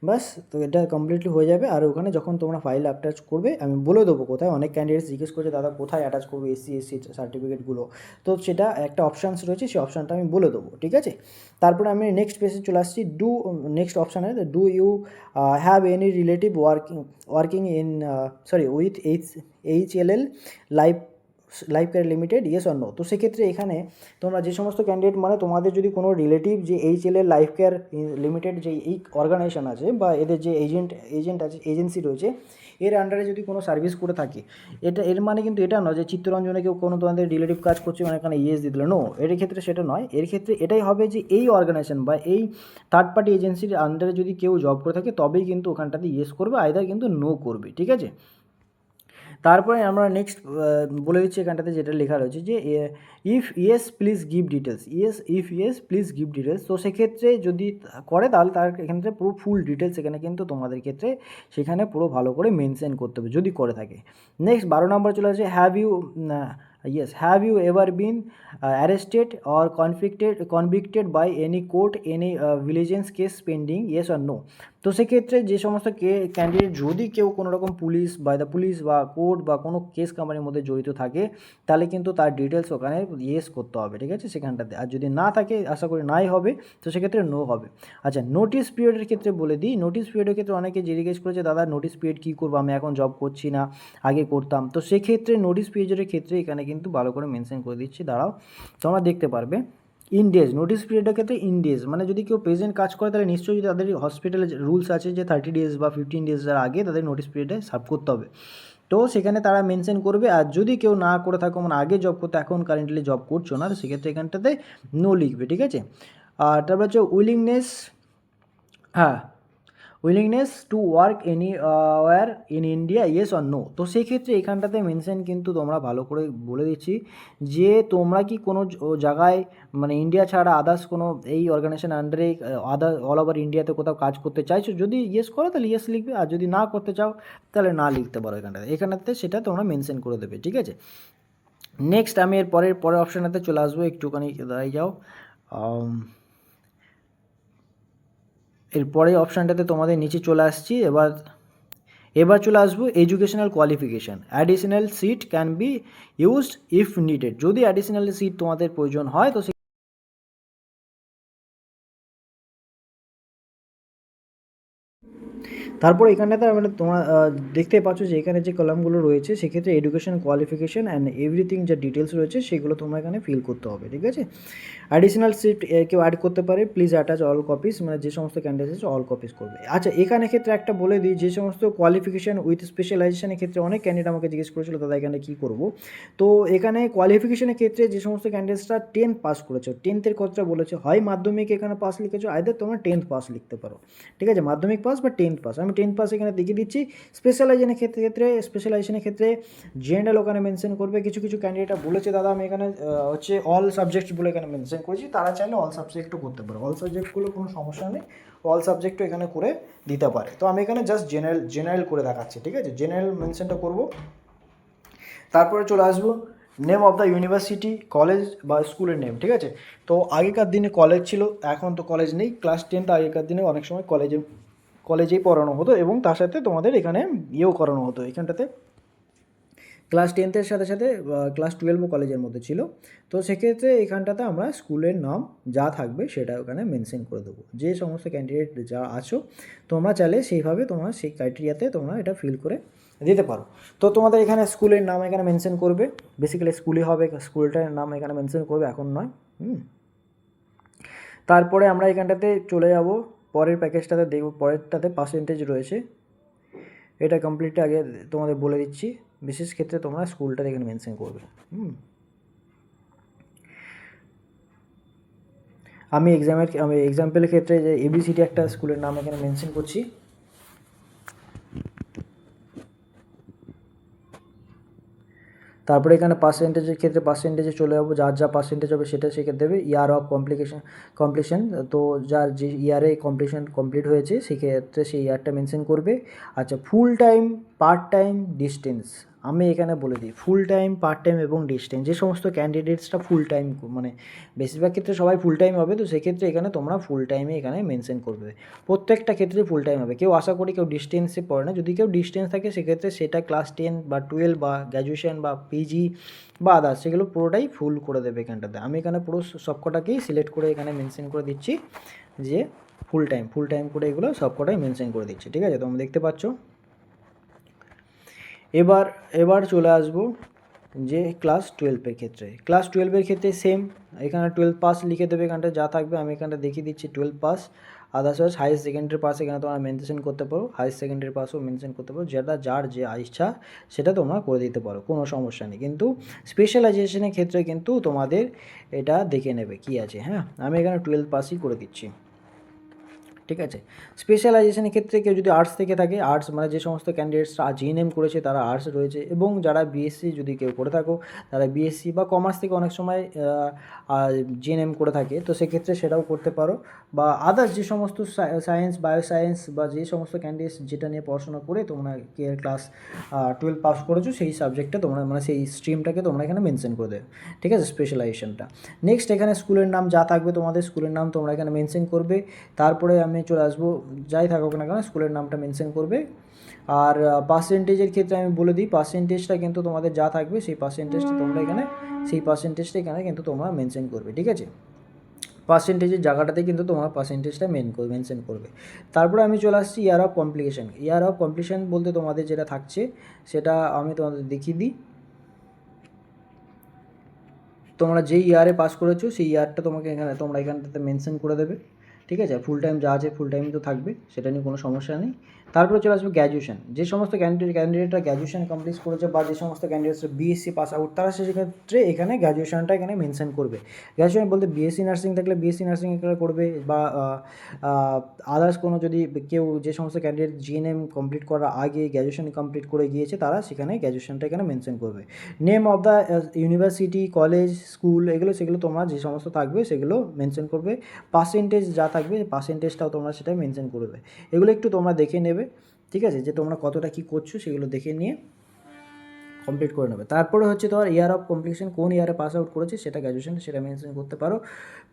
বাস। তো এটা কমপ্লিটলি হয়ে যাবে। আর ওখানে যখন তোমরা ফাইল অ্যাটাচ করবে, আমি বলে দেবো কোথায়, অনেক ক্যান্ডিডেটস জিজ্ঞেস করছে দাদা কোথায় অ্যাটাচ করবো এসসি সার্টিফিকেটগুলো, তো সেটা একটা অপশানস রয়েছে, সেই অপশানটা আমি বলে দেবো, ঠিক আছে। তারপরে আমি নেক্সট পেজে চলে আসছি, নেক্সট অপশানে do you have any relative working in with HLL life care limited, yes or no. তো সেক্ষেত্রে এখানে তোমরা যে সমস্ত ক্যান্ডিডেট, মানে তোমাদের যদি কোনো রিলেটিভ যে HLL লাইফ কেয়ার লিমিটেড যে এই অর্গানাইজেশন আছে বা এদের যে এজেন্ট আছে, এজেন্সি রয়েছে, এর আন্ডারে যদি কোনো সার্ভিস করে থাকে, এর মানে কিন্তু এটা নয় যে চিত্তরঞ্জনে কেউ কোনো তোমাদের রিলেটিভ কাজ করছে মানে এখানে ইয়েস দিয়ে দিল, নো, এর ক্ষেত্রে সেটা নয়। এর ক্ষেত্রে এটাই হবে যে এই অর্গানাইজেশন বা এই থার্ড পার্টি এজেন্সির আন্ডারে যদি কেউ জব করে থাকে তবেই কিন্তু ওখানটাতে ইয়েস করবে, আইদার কিন্তু নো করবে, ঠিক আছে। তারপরে আমরা নেক্সট বলে দিচ্ছি এখানটাতে যেটা লেখা রয়েছে যে if yes please give details, if yes please give details. তো সেক্ষেত্রে যদি করে তাহলে তার এখানে পুরো ফুল ডিটেলস এখানে কিন্তু তোমাদের ক্ষেত্রে সেখানে পুরো ভালো করে মেনশন করতে হবে যদি করে থাকে। নেক্সট 12 নম্বর চলে আসে, have you ever been arrested or convicted by any court any vigilance case pending, yes or no. তো সেক্ষেত্রে যে সমস্ত ক্যান্ডিডেট যদি কেউ কোনো রকম পুলিশ বা কোর্ট বা কোনো কেস কামারির মধ্যে জড়িত থাকে, তাহলে কিন্তু তার ডিটেলস ওখানে ইয়েস করতে হবে, ঠিক আছে, সেখানটাতে। আর যদি না থাকে, আশা করি নাই হবে, তো সেক্ষেত্রে নো হবে। আচ্ছা, নোটিস পিরিয়ডের ক্ষেত্রে বলে দিই, নোটিস পিরিয়ডের ক্ষেত্রে অনেকে জিজ্ঞেস করেছে দাদা নোটিস পিরিয়ড কী করবো, আমি এখন জব করছি না, আগে করতাম। তো সেক্ষেত্রে নোটিস পিরিয়ডের ক্ষেত্রে এখানে কিন্তু ভালো করে মেনশন করে দিচ্ছি, দাঁড়াও তোমরা দেখতে পারবে। ইনডেজ, নোটিস পিরিয়ডের ক্ষেত্রে ইনডেজ, মানে যদি কেউ প্রেজেন্ট কাজ করে তাহলে নিশ্চয়ই তাদের হসপিটালে রুলস আছে যে 30 ডেজ বা 15 ডেজের আগে তাদের নোটিস পিরিয়ডে সার্ভ করতে হবে, তো সেখানে তারা মেনশন করবে। আর যদি কেউ না করে থাকো, মানে আগে জব করতে এখন কারেন্টলি জব করছো না, তো সেক্ষেত্রে এখানটাতে নো লিখবে, ঠিক আছে। আর তারপর হচ্ছে উইলিংনেস, হ্যাঁ, willingness to work where in India, yes or no. তো সেক্ষেত্রে এখানটাতে মেনশন কিন্তু তোমরা ভালো করে বলে দিচ্ছি যে তোমরা কি কোনো জায়গায়, মানে ইন্ডিয়া ছাড়া আদার্স কোনো এই অর্গানাইজেশন আন্ডারে অল ওভার ইন্ডিয়াতে কোথাও কাজ করতে চাইছো, যদি ইয়েস করো তাহলে ইয়েস লিখবে, আর যদি না করতে চাও তাহলে না লিখতে পারো এখানটাতে সেটা তোমরা মেনশন করে দেবে, ঠিক আছে। নেক্সট আমি এর পরের অপশানটাতে চলে আসবো, একটুখানি দাঁড়িয়ে যাও। এরপরে অপশানটাতে তোমাদের নিচে চলে আসছি, এবার চলে আসবো educational qualification. Additional sheet can be used if needed, যদি অ্যাডিশনাল সিট তোমাদের প্রয়োজন হয় তো তারপর এখানটাতে মানে তোমরা দেখতে পাচ্ছ যে এখানে যে কলামগুলো রয়েছে সেক্ষেত্রে এডুকেশন কোয়ালিফিকেশান অ্যান্ড এভরিথিং যা ডিটেলস রয়েছে সেগুলো তোমরা এখানে ফিল করতে হবে, ঠিক আছে। অ্যাডিশনাল সিট কেউ অ্যাড করতে পারে, প্লিজ অ্যাটাচ অল কপিস, মানে যে সমস্ত ক্যান্ডিডেট আছে অল কপিস করবে। আচ্ছা, এখানে ক্ষেত্রে একটা বলে দিই, যে সমস্ত কোয়ালিফিকেশান উইথ স্পেশালাইজেশনের ক্ষেত্রে অনেক ক্যান্ডিডেট আমাকে জিজ্ঞেস করেছিল দাদা এখানে কী করবো। তো এখানে কোয়ালিফিকেশনের ক্ষেত্রে যে সমস্ত ক্যান্ডিডেটসরা 10th পাস করেছো, 10th কথাটা বলেছে, হয় মাধ্যমিক এখানে পাস লিখেছো, আইদার তোমরা 10th পাস লিখতে পারো, ঠিক আছে, মাধ্যমিক পাস বা 10th পাস। আমি 10th পাস এখানে দেখিয়ে দিচ্ছি। স্পেশালাইজেশনের ক্ষেত্রে জেনারেল ওখানে মেনশন করবে। কিছু ক্যান্ডিডেটরা বলেছে দাদা আমি এখানে হচ্ছে অল সাবজেক্টস বলে এখানে মেনশন করেছি, তারা চাইলে অল সাবজেক্টও করতে পারে, অল সাবজেক্টগুলো কোনো সমস্যা নেই, অল সাবজেক্টও এখানে করে দিতে পারে। তো আমি এখানে জাস্ট জেনারেল করে দেখাচ্ছি, ঠিক আছে, জেনারেল মেনশনটা করব। তারপরে চলে আসবো name of the university, college বা স্কুলের নেম, ঠিক আছে। তো আগেকার দিনে কলেজ ছিল, এখন তো কলেজ নেই। ক্লাস 10 আগেকার দিনে অনেক সময় কলেজেই পড়ানো হতো এবং তার সাথে তোমাদের এখানে ইয়েও করানো হতো। এখানটাতে ক্লাস 10th সাথে সাথে ক্লাস 12ও কলেজের মধ্যে ছিল। তো সেক্ষেত্রে এখানটাতে আমরা স্কুলের নাম যা থাকবে সেটা ওখানে মেনশন করে দেবো। যে সমস্ত ক্যান্ডিডেট যা আছো তোমরা চাইলে সেইভাবে তোমরা সেই ক্রাইটেরিয়াতে তোমরা এটা ফিল করে দিতে পারো। তো তোমাদের এখানে স্কুলের নাম এখানে মেনশন করবে, বেসিক্যালি স্কুলই হবে, স্কুলটার নাম এখানে মেনশন করবে, এখন নয়। তারপরে আমরা এখানটাতে চলে যাব পরের প্যাকেজটাতে, দেখব পরেরটাতে পার্সেন্টেজ রয়েছে, এটা কমপ্লিটলি আগে তোমাদের বলে দিচ্ছি। বিশেষ ক্ষেত্রে তোমরা স্কুলটা এখানে মেনশন করবে। আমি এক্সাম্পলের ক্ষেত্রে যে এবিসিডি একটা স্কুলের নাম এখানে মেনশন করছি। তারপরে এখানে পার্সেন্টেজের ক্ষেত্রে পার্সেন্টেজে চলে যাবো, যার যা পার্সেন্টেজ হবে সেটা সেক্ষেত্রে দেবে। ইয়ার অফ কমপ্লিশন, তো যার যে ইয়ারে কমপ্লিট হয়েছে সেক্ষেত্রে সেই ইয়ারটা মেনশন করবে। আচ্ছা, full time, part time, distance, আমি এখানে বলে দিই ফুল টাইম, পার্ট টাইম এবং ডিস্টেন্স, যে সমস্ত ক্যান্ডিডেটসটা ফুল টাইম, মানে বেশিরভাগ ক্ষেত্রে সবাই ফুল টাইম হবে, তো সেক্ষেত্রে এখানে তোমরা ফুল টাইমে এখানে মেনশন করবে। প্রত্যেকটা ক্ষেত্রে ফুল টাইম হবে, কেউ আশা করি কেউ ডিস্টেন্সে পড়ে না, যদি কেউ ডিস্টেন্স থাকে সেক্ষেত্রে সেটা ক্লাস 10 বা 12 বা গ্র্যাজুয়েশন বা পিজি বা আদার্স সেগুলো পুরোটাই ফুল করে দেবে এখানটাতে। আমি এখানে পুরো সবকটাকেই সিলেক্ট করে এখানে মেনশন করে দিচ্ছি যে ফুল টাইম করে এগুলো সবকটাই মেনশন করে দিচ্ছি, ঠিক আছে, তোমরা দেখতে পাচ্ছ। এবার চলে আসবো যে ক্লাস 12-এর ক্ষেত্রে। ক্লাস 12-এর ক্ষেত্রে সেম, এখানে 12 পাস লিখে দেবে, এখানটা যা থাকবে আমি এখানটা দেখিয়ে দিচ্ছি 12 পাস। আদার্সওয়াইজ হায়ার সেকেন্ডারি পাস এখানে তোমরা মেনশন করতে পারো, হায়ার সেকেন্ডারি পাসও মেনশন করতে পারো, যেটা যার যে ইচ্ছা সেটা তোমরা করে দিতে পারো, কোনো সমস্যা নেই। কিন্তু স্পেশালাইজেশনের ক্ষেত্রে কিন্তু তোমাদের এটা দেখে নেবে কি আছে। হ্যাঁ, আমি এখানে 12 পাসই করে দিচ্ছি, ঠিক আছে। স্পেশালাইজেশনের ক্ষেত্রে কেউ যদি আর্টস থেকে থাকে, আর্টস মানে যে সমস্ত ক্যান্ডিডেটসরা জিএনএম করেছে তারা আর্টস রয়েছে, এবং যারা বিএসসি যদি কেউ করে থাকো তারা বিএসসি বা কমার্স থেকে অনেক সময় জিএনএম করে থাকে, তো সেক্ষেত্রে সেটাও করতে পারো। বা আদার্স যে সমস্ত সায়েন্স, বায়োসায়েন্স বা যে সমস্ত ক্যান্ডিডেটস যেটা নিয়ে পড়াশোনা করে তোমরা ক্লাস 12 পাস করেছো সেই সাবজেক্টটা তোমরা মানে সেই স্ট্রিমটাকে তোমরা এখানে মেনশন করে দেবে, ঠিক আছে, স্পেশালাইজেশনটা। নেক্সট এখানে স্কুলের নাম যা থাকবে তোমাদের স্কুলের নাম তোমরা এখানে মেনশন করবে। তারপরে আমি চলে আসবো, যাই থাকুক না কেন স্কুলের নামটা মেনশন করবে। আর পার্সেন্টেজের ক্ষেত্রে আমি বলে দিই, পার্সেন্টেজটা কিন্তু তোমাদের যা থাকবে সেই পার্সেন্টেজটা তোমরা এখানে কিন্তু তোমরা মেনশন করবে, ঠিক আছে। পার্সেন্টেজের জায়গাটাতে কিন্তু তোমার পার্সেন্টেজটা মেনশন করবে। তারপরে আমি চলে আসছি year of completion. Year of completion বলতে তোমাদের যেটা থাকছে সেটা আমি তোমাদের দেখিয়ে দিই। তোমরা যেই ইয়ারে পাস করেছো সেই ইয়ারটা তোমরা এখানটাতে মেনশন করে দেবে, ঠিক আছে। ফুল টাইম যা আছে ফুল টাইম তো থাকবে, সেটা নিয়ে কোনো সমস্যা নেই। তারপরে চলে আসবে গ্র্যাজুয়েশন, যে সমস্ত ক্যান্ডিডেটরা গ্র্যাজুয়েশন কমপ্লিট করেছে বা যে সমস্ত ক্যান্ডিডেটরা বিএসসি পাস আউট তারা সেক্ষেত্রে এখানে গ্র্যাজুয়েশনটা এখানে মেনশন করবে। গ্র্যাজুয়েশন বলতে বিএসসি নার্সিং থাকলে বিএসসি নার্সিং এখানে করবে, বা আদার্স কোনো যদি কেউ যে সমস্ত ক্যান্ডিডেট জিএনএম কমপ্লিট করার আগে গ্র্যাজুয়েশন কমপ্লিট করে গিয়েছে তারা সেখানে গ্র্যাজুয়েশনটা এখানে মেনশন করবে। Name of the university, college, school সেগুলো তোমরা যে সমস্ত থাকবে সেগুলো মেনশন করবে। পার্সেন্টেজ যা থাকবে পার্সেন্টেজটাও তোমরা সেটা মেনশন করবে। এগুলো একটু তোমরা দেখে নেবে, ঠিক আছে, যে তোমরা কতটা কী করছো সেগুলো দেখে নিয়ে কমপ্লিট করে নেবে। তারপরে হচ্ছে তোমার ইয়ার অফ কমপ্লিশন, কোন ইয়ারে পাস আউট করেছে সেটা গ্র্যাজুয়েশন সেটা মেনশন করতে পারো।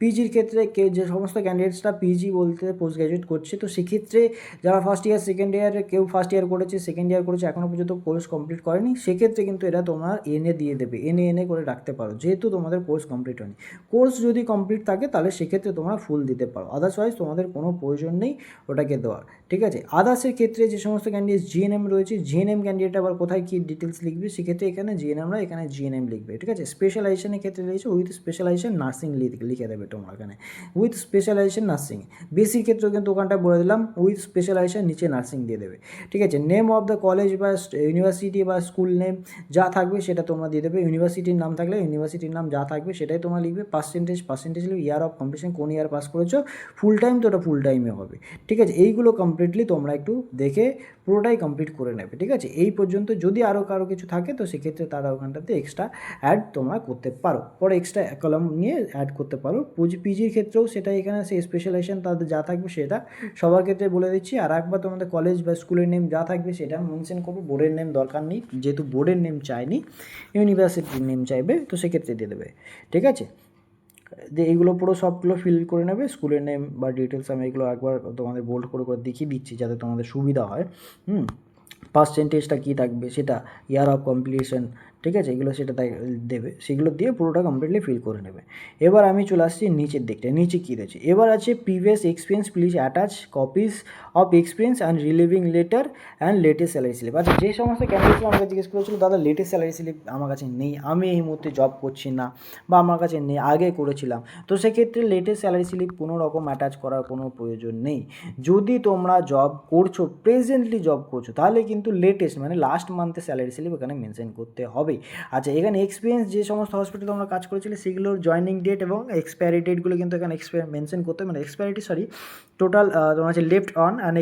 পিজির ক্ষেত্রে যে সমস্ত ক্যান্ডিডেটসরা পিজি বলতে পোস্ট গ্র্যাজুয়েট করছে, তো সেক্ষেত্রে যারা ফার্স্ট ইয়ার সেকেন্ড ইয়ারে, কেউ ফার্স্ট ইয়ার করেছে সেকেন্ড ইয়ার করেছে এখনও পর্যন্ত কোর্স কমপ্লিট করেনি, সেক্ষেত্রে কিন্তু এরা তোমার এনএ দিয়ে দেবে, এনএ করে রাখতে পারো, যেহেতু তোমাদের কোর্স কমপ্লিট হয়নি। কোর্স যদি কমপ্লিট থাকে তাহলে সেক্ষেত্রে তোমরা ফুল দিতে পারো, আদার্সওয়াইজ তোমাদের কোনো প্রয়োজন নেই ওটাকে দেওয়ার, ঠিক আছে। আদার্সের ক্ষেত্রে যে সমস্ত ক্যান্ডিডেট জিএনএম রয়েছে, জিএনএম ক্যান্ডিডেট আবার কোথায় কী ডিটেলস লিখবে, সেক্ষেত্রে এখানে জিএনএমরা এখানে জিএনএম লিখবে, ঠিক আছে। স্পেশালাইজেশনের ক্ষেত্রে রয়েছে উইথ স্পেশালাইজেশন নার্সিং লিখে দেবে তোমরা এখানে উইথ স্পেশালাইজেশন নার্সিং। বেসিক ক্ষেত্রেও কিন্তু ওখানটা বলে দিলাম উইথ স্পেশালাইজেশন নিচে নার্সিং দিয়ে দেবে, ঠিক আছে। নেম অফ দ্য কলেজ বা ইউনিভার্সিটি বা স্কুল নেম যা থাকবে সেটা তোমরা দিয়ে দেবে। ইউনিভার্সিটির নাম থাকলে ইউনিভার্সিটির নাম যা থাকবে সেটাই তোমরা লিখবে। পার্সেন্টেজ লিখবে, ইয়ার অফ কমপ্লিশন কোন ইয়ার পাস করেছো, ফুল টাইম তো ওটা ফুল টাইমে হবে, ঠিক আছে। এইগুলো কমপ্লিটলি তোমরা একটু দেখে পুরোটাই কমপ্লিট করে নেবে, ঠিক আছে। এই পর্যন্ত যদি আরও কারো কিছু থাকে তো সেক্ষেত্রে তারা ওখানটাতে এক্সট্রা অ্যাড তোমরা করতে পারো, পরে এক্সট্রা কলাম নিয়ে অ্যাড করতে পারো। পিজির ক্ষেত্রেও সেটা এখানে সেই স্পেশালাইজেশন তাদের যা থাকবে সেটা সবার ক্ষেত্রে বলে দিচ্ছি। আর একবার তোমাদের কলেজ বা স্কুলের নেম যা থাকবে সেটা মেনশন করবে, বোর্ডের নেম দরকার নেই, যেহেতু বোর্ডের নেম চাইনি, ইউনিভার্সিটির নেম চাইবে, তো সেক্ষেত্রে দিয়ে দেবে, ঠিক আছে। যে এইগুলো পুরো সবগুলো ফিল করে নেবে, স্কুলের নেম বা ডিটেলস আমি এগুলো একবার তোমাদের বোল্ড করে দেখিয়ে দিচ্ছি যাতে তোমাদের সুবিধা হয়। পার্সেন্টেজটা কী থাকবে সেটা, ইয়ার অফ কমপ্লিশন, ঠিক আছে, এগুলো সেটা দেবে, সেগুলো দিয়ে পুরোটা কমপ্লিটলি ফিল করে নেবে। এবার আমি চলে আসছি নিচের দিকটা, নিচে কী রয়েছে, এবার আছে previous experience please attach copies of experience and relieving letter and latest salary slip. আচ্ছা, যে সমস্ত ক্যান্ডিডেটরা আমাকে জিজ্ঞেস করেছিল দাদা লেটেস্ট স্যালারি স্লিপ আমার কাছে নেই, আমি এই মুহূর্তে জব করছি না বা আমার কাছে নেই, আগে করেছিলাম, তো সেক্ষেত্রে লেটেস্ট স্যালারি স্লিপ কোনো রকম অ্যাটাচ করার কোনো প্রয়োজন নেই। যদি তোমরা জব করছো, প্রেজেন্টলি জব করছো, তাহলে কিন্তু লেটেস্ট মানে লাস্ট মান্থের স্যালারি স্লিপ এখানে মেনশন করতে হবে, হবেই। আচ্ছা, এখানে এক্সপিরিয়েন্স যে সমস্ত হসপিটালে তোমরা কাজ করেছিলে সেগুলোর জয়েনিং ডেট এবং এক্সপায়ারি ডেটগুলো কিন্তু এখানে মেনশন করতে হবে, মানে এক্সপায়ারিটি সরি টোটাল তোমার হচ্ছে লেফট অন অ্যান্ড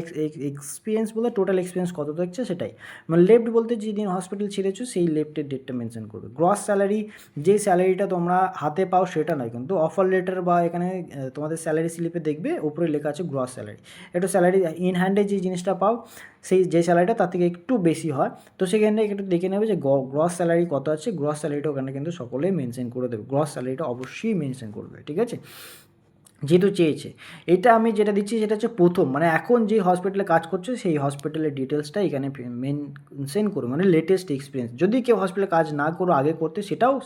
এক্সপিরিয়েন্স বলে টোটাল এক্সপিরিয়েন্স কত থাকছে সেটাই, মানে লেফট বলতে যেদিন হসপিটাল ছেড়েছো সেই লেফটের ডেটটা মেনশন করবে। গ্রস স্যালারি যে স্যালারিটা তোমরা হাতে পাও সেটা নয়, কিন্তু অফার লেটার বা এখানে তোমাদের স্যালারি স্লিপে দেখবে উপরে লেখা আছে গ্রস স্যালারি। একটু স্যালারি ইন হ্যান্ডে যে জিনিসটা পাও সেই যে স্যালারিটা তার থেকে একটু বেশি হয়, তো সেখানে একটু দেখে নেবে যে গ্রস স্যালারি কত আছে। গ্রস স্যালারিটা ওখানে কিন্তু সকলেই মেনশন করে দেবে, গ্রস স্যালারিটা অবশ্যই মেনশন করবে, ঠিক আছে, যেহেতু চেয়েছে। এটা আমি যেটা দিচ্ছি সেটা হচ্ছে প্রথম, মানে এখন যে হসপিটালে কাজ করছে সেই হসপিটালের ডিটেলসটা এখানে মেনশন করুন, মানে লেটেস্ট এক্সপিরিয়েন্স। যদি কেউ হসপিটালে কাজ না করো আগে করতে,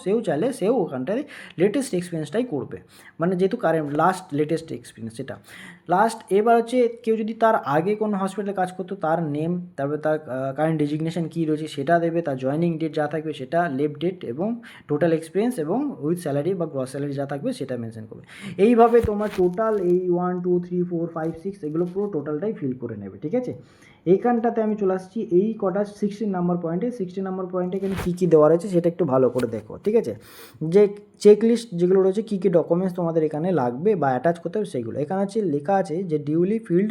সেও চাইলে সেও ওখানটায় লেটেস্ট এক্সপিরিয়েন্সটাই করবে, মানে যেহেতু কারেন্ট লাস্ট লেটেস্ট এক্সপিরিয়েন্স সেটা লাস্ট। এবার হচ্ছে কেউ যদি তার আগে কোনো হসপিটালে কাজ করতো তার নেম, তারপরে তার কারেন্ট ডেজিগনেশন কী রয়েছে সেটা দেবে, তার জয়েনিং ডেট যা থাকবে সেটা, লেফট ডেট এবং টোটাল এক্সপিরিয়েন্স এবং উইথ স্যালারি বা গ্রস স্যালারি যা থাকবে সেটা মেনশন করবে। এইভাবে তোমার টোটাল এই 1 2 3 4 5 6 এগুলো পুরো টোটালটাই ফিল করে নেবে, ঠিক আছে। এইখানটাতে আমি চলে আসছি এই কটা 16 নাম্বার পয়েন্টে। 16 নাম্বার পয়েন্টে এখানে কী কী দেওয়া রয়েছে সেটা একটু ভালো করে দেখো, ঠিক আছে। যে চেকলিস্ট যেগুলো রয়েছে কী কী ডকুমেন্টস তোমাদের এখানে লাগবে বা অ্যাটাচ করতে হবে সেগুলো এখানে আছে, লেখা আছে যে duly filled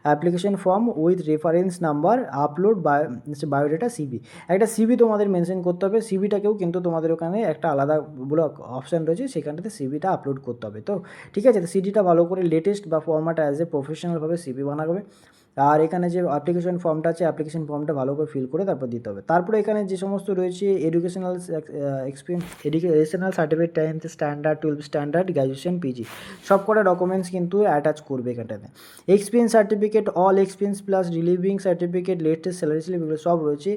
application form with reference number, upload biodata, CV. একটা সিবি তোমাদের মেনশন করতে হবে, সিবিটাকেও কিন্তু তোমাদের ওখানে একটা আলাদা বলে অপশান রয়েছে, সেখানটাতে সিবিটা আপলোড করতে হবে। তো ঠিক আছে, তো সিডিটা ভালো করে লেটেস্ট বা ফর্ম্যাট অ্যাজ এ প্রফেশনালভাবে সিবি বানাবে। আর এখানে যে অ্যাপ্লিকেশন ফর্মটা আছে অ্যাপ্লিকেশন ফর্মটা ভালো করে ফিল করে তারপর দিতে হবে। তারপরে এখানে যে সমস্ত রয়েছে educational experience, educational certificate, 10th standard, 12th standard, graduation, PG সব কটা ডকুমেন্টস কিন্তু অ্যাটাচ করবে এখানটাতে। Experience certificate, all experience plus relieving certificate, latest salary slip এগুলো সব রয়েছে।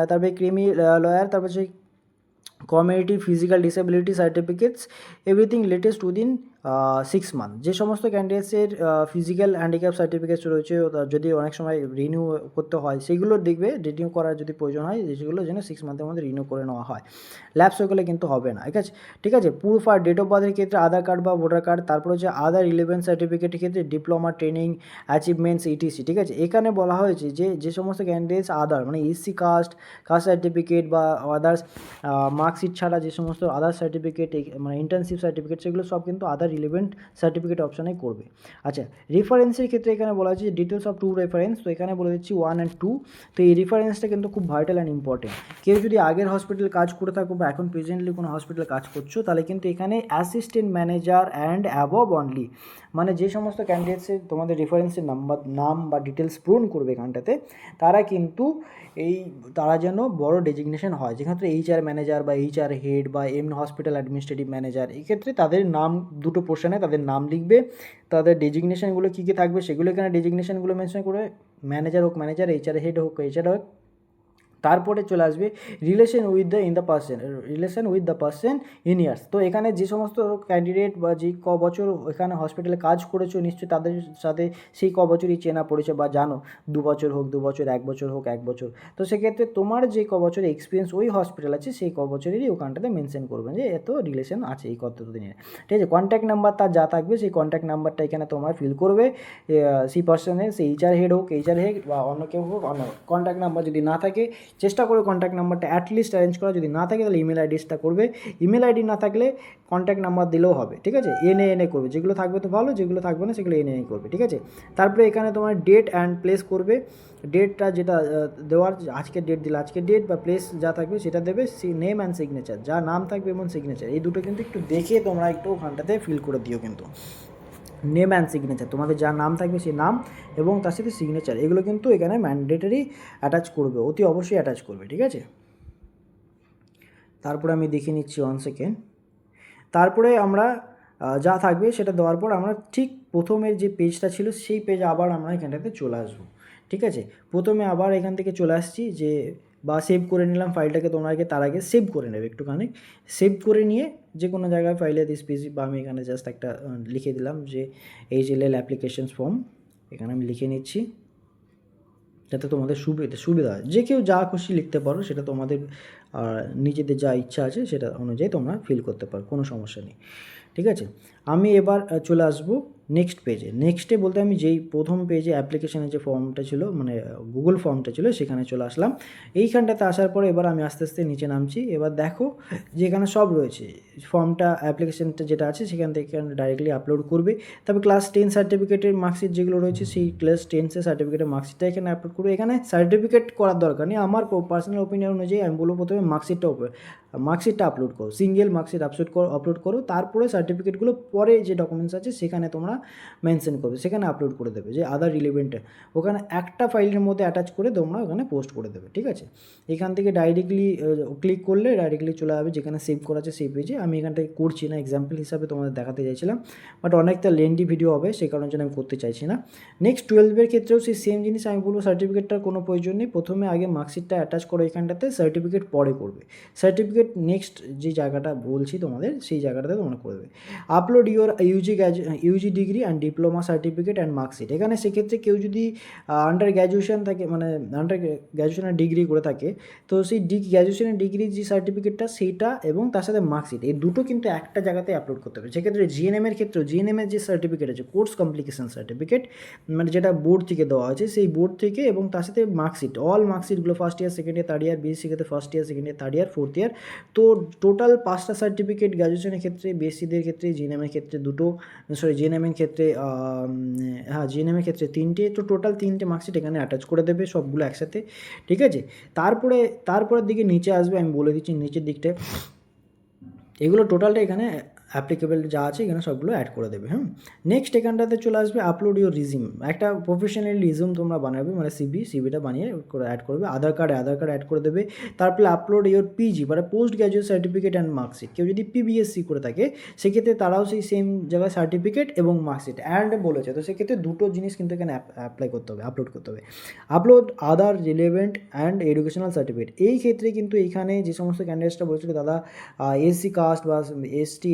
তারপরে ক্রিমি লয়ার, তারপর হচ্ছে community physical disability certificates, everything latest within 6 month. যে সমস্ত ক্যান্ডিডেটসের ফিজিক্যাল হ্যান্ডিক্যাপ সার্টিফিকেটস রয়েছে যদি অনেক সময় রিনিউ করতে হয় সেগুলো দেখবে, রিনিউ করার যদি প্রয়োজন হয় সেগুলো যেন 6 মান্থের মধ্যে রিনিউ করে নেওয়া হয়, ল্যাপস হয়ে গেলে কিন্তু হবে না, ঠিক আছে। ঠিক আছে, প্রুফ আর ডেট অফ বার্থের ক্ষেত্রে আধার কার্ড বা ভোটার কার্ড, তারপর হচ্ছে আদার রিলেভেন্ট সার্টিফিকেটের ক্ষেত্রে ডিপ্লোমা, ট্রেনিং, অ্যাচিভমেন্টস, ইটিসি, ঠিক আছে। এখানে বলা হয়েছে যে সমস্ত ক্যান্ডিডেটস আদার মানে এসসি কাস্ট সার্টিফিকেট বা আদার্স মার্কশিট ছাড়া যে সমস্ত আদার সার্টিফিকেট মানে ইন্টার্নশিপ সার্টিফিকেট সেগুলো সব কিন্তু আদার রিলেভেন্ট সার্টিফিকেট অপশানে করবে। আচ্ছা, রেফারেন্সের ক্ষেত্রে এখানে বলা হয়েছে ডিটেলস অফ 2 রেফারেন্স, তো এখানে বলে দিচ্ছি 1 and 2। তো এই রেফারেন্সটা কিন্তু খুব ভাইটাল অ্যান্ড ইম্পর্টেন্ট। কেউ যদি আগের হসপিটালে কাজ করে থাকো বা এখন প্রেজেন্টলি কোনো হসপিটালে কাজ করছো তাহলে কিন্তু এখানে assistant manager and above only, মানে যে সমস্ত ক্যান্ডিডেটসের তোমাদের রেফারেন্সের নাম বা ডিটেলস পূরণ করবে এখানটাতে তারা কিন্তু তারা যেন বড় ডেজিগনেশন হয়, যেক্ষেত্রে এইচআর ম্যানেজার বা এইচআর হেড বা এমনি হসপিটাল অ্যাডমিনিস্ট্রেটিভ ম্যানেজার, এক্ষেত্রে তাদের নাম দুটো পোর্শনে তাদের নাম লিখবে, তাদের ডেজিগনেশনগুলো কী কী থাকবে সেগুলো এখানে ডেজিগনেশনগুলো মেনশন করে, ম্যানেজার হোক ম্যানেজার, এইচআর হেড হোক এইচআর হোক। তারপরে চলে আসবে relation with the person in years. তো এখানে যে সমস্ত ক্যান্ডিডেট বা যে বছর এখানে হসপিটালে কাজ করেছো নিশ্চয়ই তাদের সাথে সেই বছরই চেনা পড়েছে বা জানো, 2 বছর হোক 2 বছর, 1 বছর হোক 1 বছর। তো সেক্ষেত্রে তোমার যে বছরের এক্সপিরিয়েন্স ওই হসপিটাল আছে সেই বছরেরই ওখানটাতে মেনশন করবেন যে এত রিলেশন আছে এই কত দিনের, ঠিক আছে। কন্ট্যাক্ট নাম্বার তার যা থাকবে সেই কন্ট্যাক্ট নাম্বারটা এখানে তোমার ফিল করবে, সেই পার্সনের, সেই এইচআর হেড হোক এইচআর হেড বা অন্য কেউ হোক, অন্য কন্ট্যাক্ট নাম্বার যদি না থাকে চেষ্টা করে কন্ট্যাক্ট নাম্বারটা অ্যাটলিস্ট অ্যারেঞ্জ করা, যদি না থাকে তাহলে ইমেল আইডিসটা করবে, ইমেল আইডি না থাকলে কন্ট্যাক্ট নাম্বার দিলেও হবে, ঠিক আছে। এনে করবে, যেগুলো থাকবে তো ভালো, যেগুলো থাকবে না সেগুলো এনে করবে, ঠিক আছে। তারপরে এখানে তোমার ডেট অ্যান্ড প্লেস করবে, ডেটটা যেটা দেওয়ার আজকের ডেট দিলে আজকের ডেট বা প্লেস যা থাকবে সেটা দেবে, নেম অ্যান্ড সিগনেচার, যা নাম থাকবে এবং সিগনেচার এই দুটো কিন্তু একটু দেখে তোমরা একটু ওখানটাতে ফিল করে দিও, কিন্তু নেম অ্যান্ড সিগনেচার তোমাদের যা নাম থাকবে সেই নাম এবং তার সাথে সিগনেচার এগুলো কিন্তু এখানে ম্যান্ডেটরি অ্যাটাচ করবে, অতি অবশ্যই অ্যাটাচ করবে, ঠিক আছে। তারপরে আমি দেখে নিচ্ছি 1 সেকেন্ড। তারপরে আমরা যা থাকবে সেটা দেওয়ার পর আমরা ঠিক প্রথমের যে পেজটা ছিল সেই পেজ আবার আমরা এখানটাতে চলে আসবো, ঠিক আছে। প্রথমে আবার এখান থেকে চলে আসছি যে বা সেভ করে নিলাম ফাইলটাকে, তোমরা তার আগে সেভ করে নেবে একটুখানি, সেভ করে নিয়ে যে কোনো জায়গায় ফাইলে দিস পেজ বা আমি এখানে জাস্ট একটা লিখে দিলাম যে HLL অ্যাপ্লিকেশনস ফর্ম, এখানে আমি লিখে নিচ্ছি যাতে তোমাদের সুবিধা হয়। যে কেউ যা খুশি লিখতে পারো, সেটা তোমাদের নিজেদের যা ইচ্ছা আছে সেটা অনুযায়ী তোমরা ফিল করতে পারো, কোনো সমস্যা নেই, ঠিক আছে। আমি এবার চলে আসবো নেক্সট পেজে, নেক্সটে বলতে আমি যেই প্রথম পেজে অ্যাপ্লিকেশনের যে ফর্মটা ছিল মানে গুগল ফর্মটা ছিল সেখানে চলে আসলাম। এইখানটাতে আসার পরে এবার আমি আস্তে আস্তে নিচে নামছি। এবার দেখো যে এখানে সব রয়েছে, ফর্মটা অ্যাপ্লিকেশনটা যেটা আছে সেখান থেকে ডাইরেক্টলি আপলোড করবে। তবে ক্লাস 10 সার্টিফিকেটের মার্কশিট যেগুলো রয়েছে সেই ক্লাস 10 সার্টিফিকেটের মার্কশিটটা এখানে আপলোড করবে। এখানে সার্টিফিকেট করার দরকার নেই, আমার পার্সোনাল ওপিনিয়ন অনুযায়ী আমি বলবো প্রথমে মার্কশিটটা আপলোড করো, সিঙ্গেল মার্কশিট আপলোড করো, তারপরে সার্টিফিকেটগুলো পরে যে ডকুমেন্টস আছে সেখানে তোমরা মেনশন করবে, সেখানে আপলোড করে দেবে যে আদার রিলেভেন্ট, ওখানে একটা ফাইলের মধ্যে অ্যাটাচ করে তোমরা ওখানে পোস্ট করে দেবে, ঠিক আছে। এখান থেকে ডাইরেক্টলি ক্লিক করলে ডাইরেক্টলি চলে যাবে যেখানে সেভ করা আছে সেই পেজে। আমি এখান থেকে করছি না, এক্সাম্পল হিসাবে তোমাদের দেখাতে চাইছিলাম, বাট অনেকটা লেন্দি ভিডিও হবে সেই কারণের জন্য আমি করতে চাইছি না। নেক্সট 12-এর ক্ষেত্রেও সেই সেম জিনিস আমি বলবো, সার্টিফিকেটটার কোনো প্রয়োজন নেই, প্রথমে আগে মার্কশিটটা অ্যাটাচ করো এখানটাতে, সার্টিফিকেট পরে করবে। সার্টিফিকেট নেক্সট যে জায়গাটা বলছি তোমাদের সেই জায়গাটাতে তোমরা করবে। Upload your UG degree and diploma certificate and marksheet. এখানে সেক্ষেত্রে কেউ যদি আন্ডার গ্র্যাজুয়েশন থাকে মানে আন্ডার গ্র্যাজুয়েশনের ডিগ্রি করে থাকে, তো সেই গ্র্যাজুয়েশনের ডিগ্রি যে সার্টিফিকেটটা সেইটা এবং তার সাথে মার্কশিট এই দুটো কিন্তু একটা জায়গাতে আপলোড করতে হবে। সেক্ষেত্রে জিএনএমের ক্ষেত্রেও জিএনএমের যে সার্টিফিকেট আছে কোর্স কমপ্লিকেশন সার্টিফিকেট, মানে যেটা বোর্ড থেকে দেওয়া আছে সেই বোর্ড থেকে, এবং তার সাথে মার্কশিট, অল মার্কশিটগুলো first year second year third year, BSc ক্ষেত্রে first year second year third year fourth year, তো টোটাল 5টা সার্টিফিকেট গ্র্যাজুয়েশনের ক্ষেত্রে, বিএসসিদের ক্ষেত্রে, জিএনএমের ক্ষেত্রে দুটো, সরি জিএনএমের ক্ষেত্রে হ্যাঁ জিএনএমের ক্ষেত্রে 3টে, তো টোটাল 3টে মার্কশিট এখানে অ্যাটাচ করে দেবে সবগুলো একসাথে, ঠিক আছে। তারপরের দিকে নিচে আসবে, আমি বলে দিচ্ছি নিচের দিকটায় এগুলো টোটালটা এখানে অ্যাপ্লিকেবল যা আছে এখানে সবগুলো অ্যাড করে দেবে। হ্যাঁ, নেক্সট এখানটাতে চলে আসবে আপলোড ইউর রিজিউম, একটা প্রফেশনাল রিজিউম তোমরা বানাবে, মানে সিভিটা বানিয়ে অ্যাড করবে, আধার কার্ড অ্যাড করে দেবে। তারপরে আপলোড ইউর পিজি মানে post graduate certificate and marksheet, কেউ যদি পিবিএসসি করে থাকে সেক্ষেত্রে তারাও সেই সেম জায়গায় সার্টিফিকেট এবং মার্কশিট অ্যান্ড বলেছে, তো সেক্ষেত্রে দুটো জিনিস কিন্তু এখানে অ্যাপ্লাই করতে হবে, আপলোড করতে হবে। Upload other relevant and educational certificate, এই ক্ষেত্রে কিন্তু এইখানে যে সমস্ত ক্যান্ডিডেটসরা বলছিল দাদা এসসি কাস্ট বা এসটি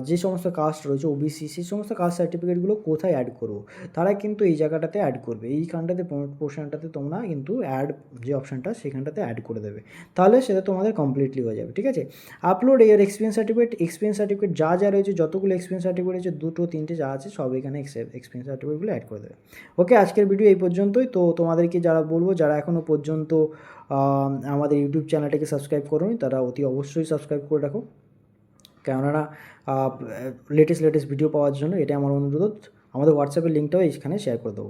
যে সমস্ত কাস্ট রয়েছে ওবিসি, সেই সমস্ত কাস্ট সার্টিফিকেটগুলো কোথায় অ্যাড করবো, তারা কিন্তু এই জায়গাটাতে অ্যাড করবে, এইখানটাতে পোর্শনটাতে তোমরা কিন্তু অ্যাড যে অপশানটা সেখানটাতে অ্যাড করে দেবে, তাহলে সেটা তোমাদের কমপ্লিটলি হয়ে যাবে, ঠিক আছে। আপলোড এর এক্সপিরিয়েন্স সার্টিফিকেট যা যা রয়েছে, যতগুলো এক্সপিরিয়েন্স সার্টিফিকেট রয়েছে 2টো 3টে যা আছে সব এখানে এক্সপিরিয়েন্স সার্টিফিকেটগুলো অ্যাড করে দেবে। ওকে, আজকের ভিডিও এই পর্যন্তই। তো তোমাদেরকে যারা বলবো, যারা এখনও পর্যন্ত আমাদের ইউটিউব চ্যানেলটাকে সাবস্ক্রাইব করোনি তারা অতি অবশ্যই সাবস্ক্রাইব করে রাখো, কেননা লেটেস্ট ভিডিও পাওয়ার জন্য, এটা আমার অনুরোধ। আমাদের হোয়াটসঅ্যাপের লিঙ্কটাও এখানে শেয়ার করে দেবো।